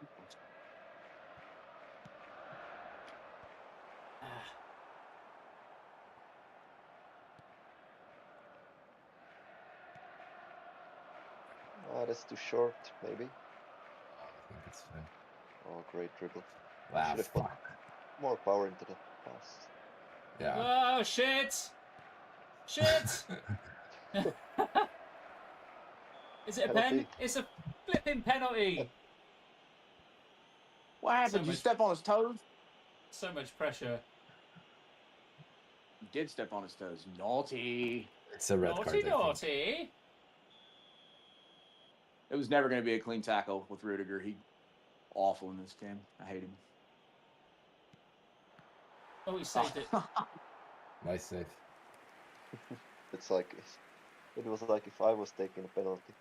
Ah, that's too short, maybe. I think it's fine. Oh, great dribble. Ah, Should have put fuck. more power into the pass. Yeah. Oh, shit. Shit. Is it a pen? Penalty. It's a flipping penalty. What happened? So Did you much- step on his toes? So much pressure. You did step on his toes. Naughty. It's a red card, I Naughty, think. naughty. It was never going to be a clean tackle with Rudiger. He awful in this game. I hate him. Oh, he saved it. Nice save. It's like it was like if I was taking a penalty.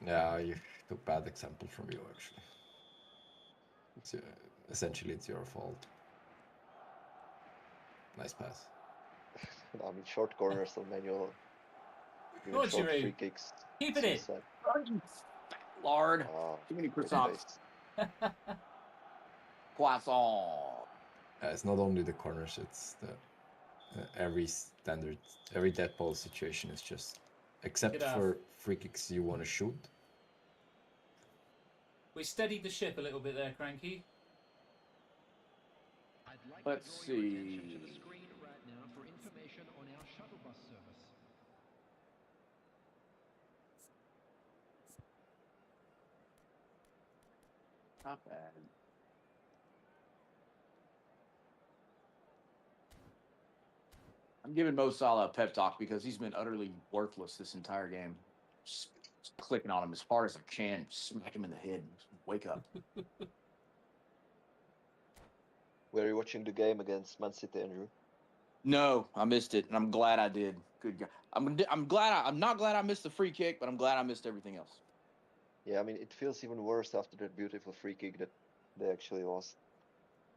Yeah, you took bad example from you actually. Essentially, it's your fault. Nice pass. I mean, short corners or manual, even Good, short Giroud. free kicks. Keep it in. Suicide. Lord. Ah, Too many good croissants. face. Croissant. It's not only the corners; it's the every dead ball situation is just, except for free kicks you want to shoot. We steadied the ship a little bit there, Cranky. Let's see. Not bad. I'm giving Mo Salah a pep talk because he's been utterly worthless this entire game. Just clicking on him as hard as I can, smack him in the head. Wake up. Were you watching the game against Man City, Andrew? No, I missed it, and I'm glad I did. Good God. I'm glad. I'm not glad I missed the free kick, but I'm glad I missed everything else. Yeah, I mean, it feels even worse after that beautiful free kick that they actually lost.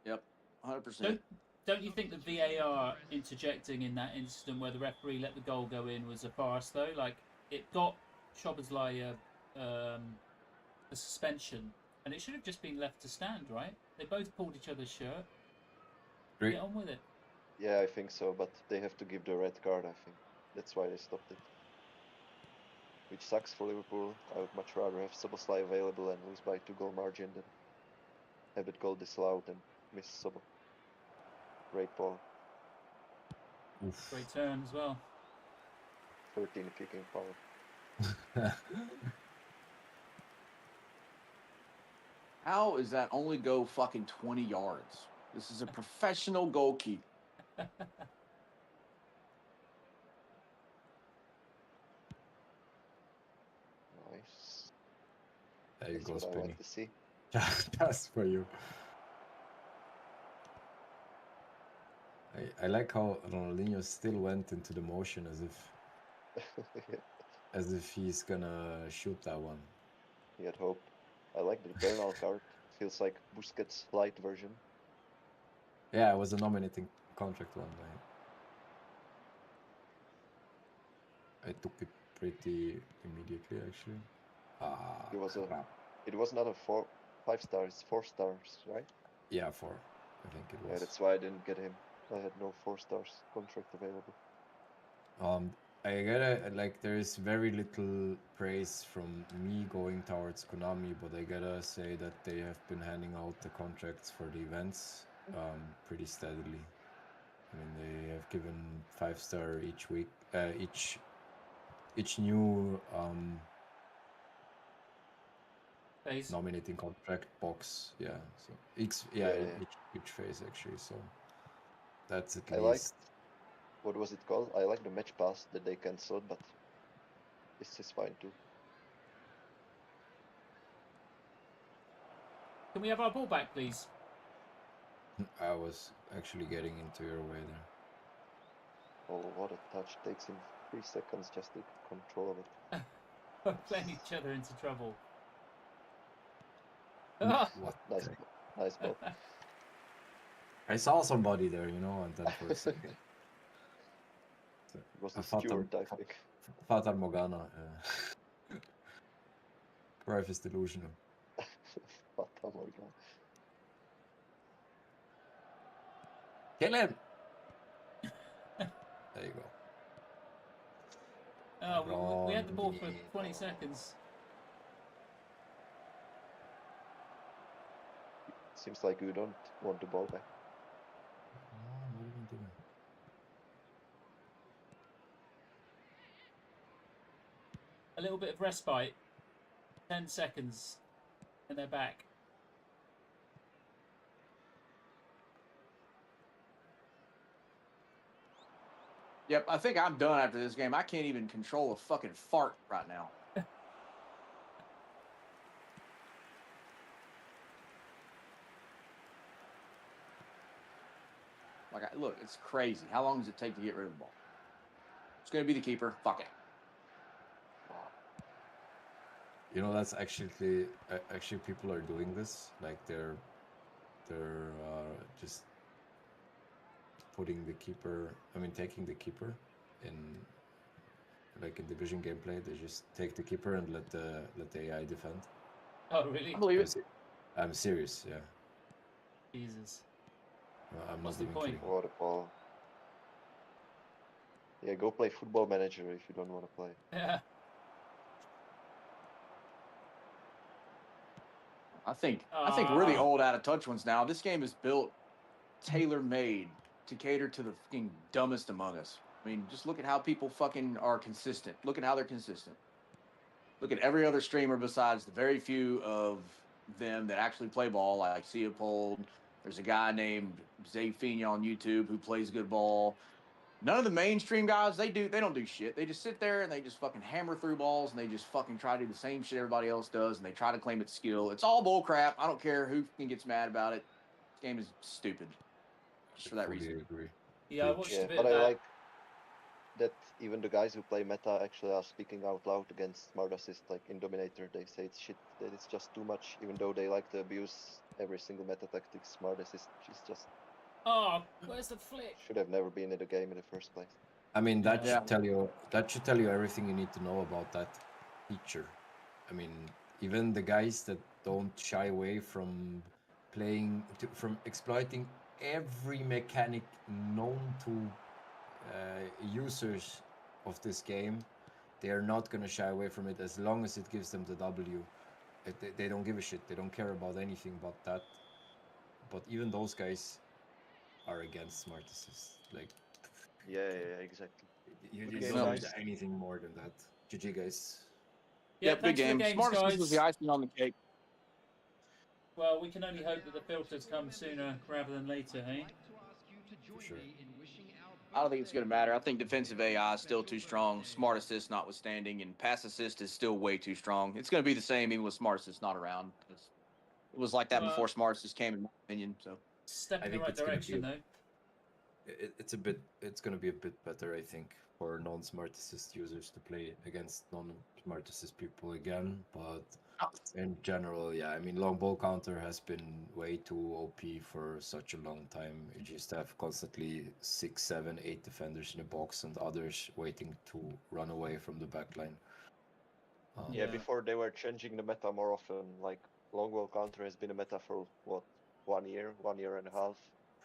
Yep, 100%. Don't you think the VAR interjecting in that incident where the referee let the goal go in was a farce, though? Like, it got Szoboszlai a suspension, and it should have just been left to stand, right? They both pulled each other's shirt. Great. Get on with it. Yeah, I think so, but they have to give the red card, I think. That's why they stopped it. Which sucks for Liverpool. I would much rather have Szoboszlai available and lose by 2-goal margin than have it goal disallowed and miss Sobo. Great ball. Oof. Great turn as well. 13 kicking power. How is that only go fucking 20 yards? This is a professional goalkeeper. Nice. There you That's go, what I Spinny. like to see. That's for you. I like how Ronaldinho still went into the motion as if he's gonna shoot that one. He had hope. I like the Bernal card. Feels like Busquets' light version. Yeah, it was a nominating contract one. I took it pretty immediately, actually. It was not a 5 stars, 4 stars, right? Yeah, 4. I think it was. Yeah, that's why I didn't get him. I had no 4 stars contract available. I gotta, like, there is very little praise from me going towards Konami, but I gotta say that they have been handing out the contracts for the events pretty steadily. I mean, they have given 5-star each week, each new nominating contract box. Yeah, so each phase actually. So that's at least. What was it called? I like the match pass that they cancelled, but this is fine too. Can we have our ball back, please? I was actually getting into your way there. Oh, what a touch. Takes him 3 seconds just to get control of it. We're playing each other into trouble. What? Nice ball. I saw somebody there, and then for a second. It was the steward, I think. Fata Morgana. Cruyff is delusional. Fata Morgana. Kill him! There you go. Oh, we had the ball for 20 seconds. Seems like you don't want the ball back. What are you doing? A little bit of respite. 10 seconds. And they're back. Yep, I think I'm done after this game. I can't even control a fucking fart right now. Like, look, it's crazy. How long does it take to get rid of the ball? It's going to be the keeper. Fuck it. You know, that's actually people are doing this. Like they're just putting the keeper. I mean, taking the keeper in like in division gameplay. They just take the keeper and let the AI defend. Oh, really? I believe it. I'm serious. Yeah, Jesus. I'm What's not the even point? kidding. What a ball. Yeah, go play Football Manager if you don't want to play. Yeah. I think we're the Ah. old out of touch ones now. This game is built tailor made to cater to the fucking dumbest among us. I mean, just look at how people fucking are consistent. Look at how they're consistent. Look at every other streamer besides the very few of them that actually play ball, like Seapold. There's a guy named Zay Fina on YouTube who plays good ball. None of the mainstream guys, they don't do shit. They just sit there and they just fucking hammer through balls and they just fucking try to do the same shit everybody else does and they try to claim it's skill. It's all bull crap. I don't care who gets mad about it. This game is stupid. Just for that Fully reason. agree. Yeah, I Preach. watched Yeah, a bit but of I that. like that even the guys who play meta actually are speaking out loud against smart assist. Like in Dominator, they say it's shit, that it's just too much, even though they like to abuse every single meta tactic. Smart assist is just Oh, where's the flick? should have never been in the game in the first place. I mean, that Yeah. should tell you everything you need to know about that feature. I mean, even the guys that don't shy away from from exploiting every mechanic known to users of this game, they are not gonna shy away from it as long as it gives them the W. They don't give a shit. They don't care about anything but that. But even those guys are against smart assist. Like, Yeah, exactly. you Good don't game, need guys. anything more than that. GG, guys. Yeah, Yep, good thanks for the game. games, Smart assist was guys. the icing on the cake. Well, we can only hope that the filters come sooner rather than later, hey? For sure. I don't think it's going to matter. I think defensive AI is still too strong, smart assist notwithstanding, and pass assist is still way too strong. It's going to be the same even with smart assist not around. It was like that Well, before smart assist came, in my opinion. So Step I in the think right it's gonna direction, be though. it's gonna be a bit better, I think, for non-smart assist users to play against non-smart assist people again. But in general, yeah, I mean, long ball counter has been way too OP for such a long time. You just have constantly 6, 7, 8 defenders in the box and others waiting to run away from the backline. Yeah, Yeah. before they were changing the meta more often. Like long ball counter has been a meta for what, 1 year and a half.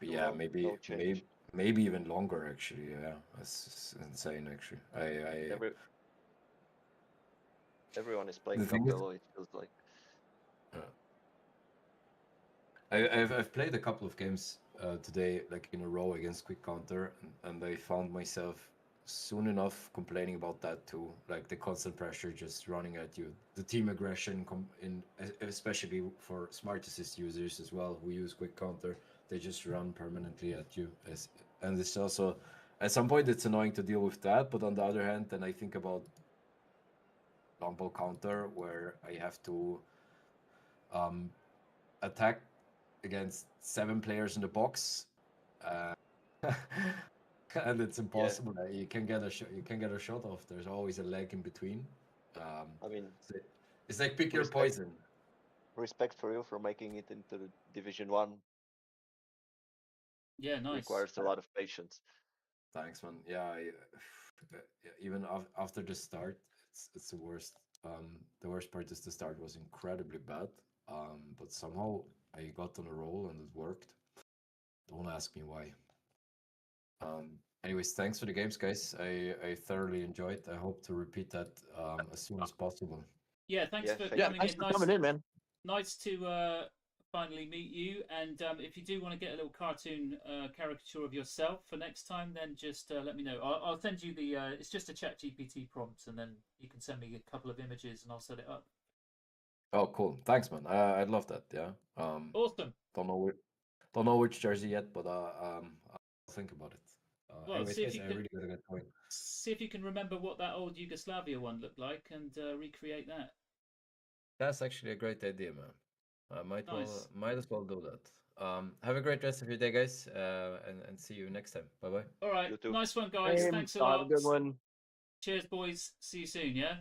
Too Yeah, long, no change. maybe even longer actually. Yeah, that's insane actually. Every everyone is The playing thing is, Capello, it feels like. uh, I've played a couple of games today, like in a row against quick counter, and I found myself soon enough complaining about that too, like the constant pressure just running at you, the team aggression, especially for smart assist users as well who use quick counter, they just run permanently at you. And it's also at some point it's annoying to deal with that, but on the other hand, then I think about long ball counter where I have to um, attack against 7 players in the box, uh, and it's Yeah, impossible. You can get a shot. You can get a shot off. There's always a leg in between. Um, I mean, so it's like pick your respect poison. respect for you for making it into the Division 1. Yeah, nice. Requires a lot of patience. Thanks, man. Yeah, even after the start, it's the worst. The worst part is the start was incredibly bad. But somehow I got on a roll and it worked. Don't ask me why. Anyways, thanks for the games, guys. I thoroughly enjoyed. I hope to repeat that as soon as possible. Yeah, thanks Yeah, for thank yeah, coming thanks in. for coming in, man. Nice to finally meet you. And if you do want to get a little cartoon caricature of yourself for next time, then just let me know. I'll send you the. It's just a Chat GPT prompt, and then you can send me a couple of images, and I'll set it up. Oh, cool. Thanks, man. I'd love that. Yeah. Awesome. Don't know which jersey yet, but I'll think about it. Well, Anyways, see if guys, you I can really gotta get going. see if you can remember what that old Yugoslavia one looked like, and recreate that. That's actually a great idea, man. I might Nice. might as well do that. Have a great rest of your day, guys, and see you next time. Bye bye. All right. You too. Nice one, guys. Same. Thanks a Have a lot. good one. Cheers, boys. See you soon. Yeah.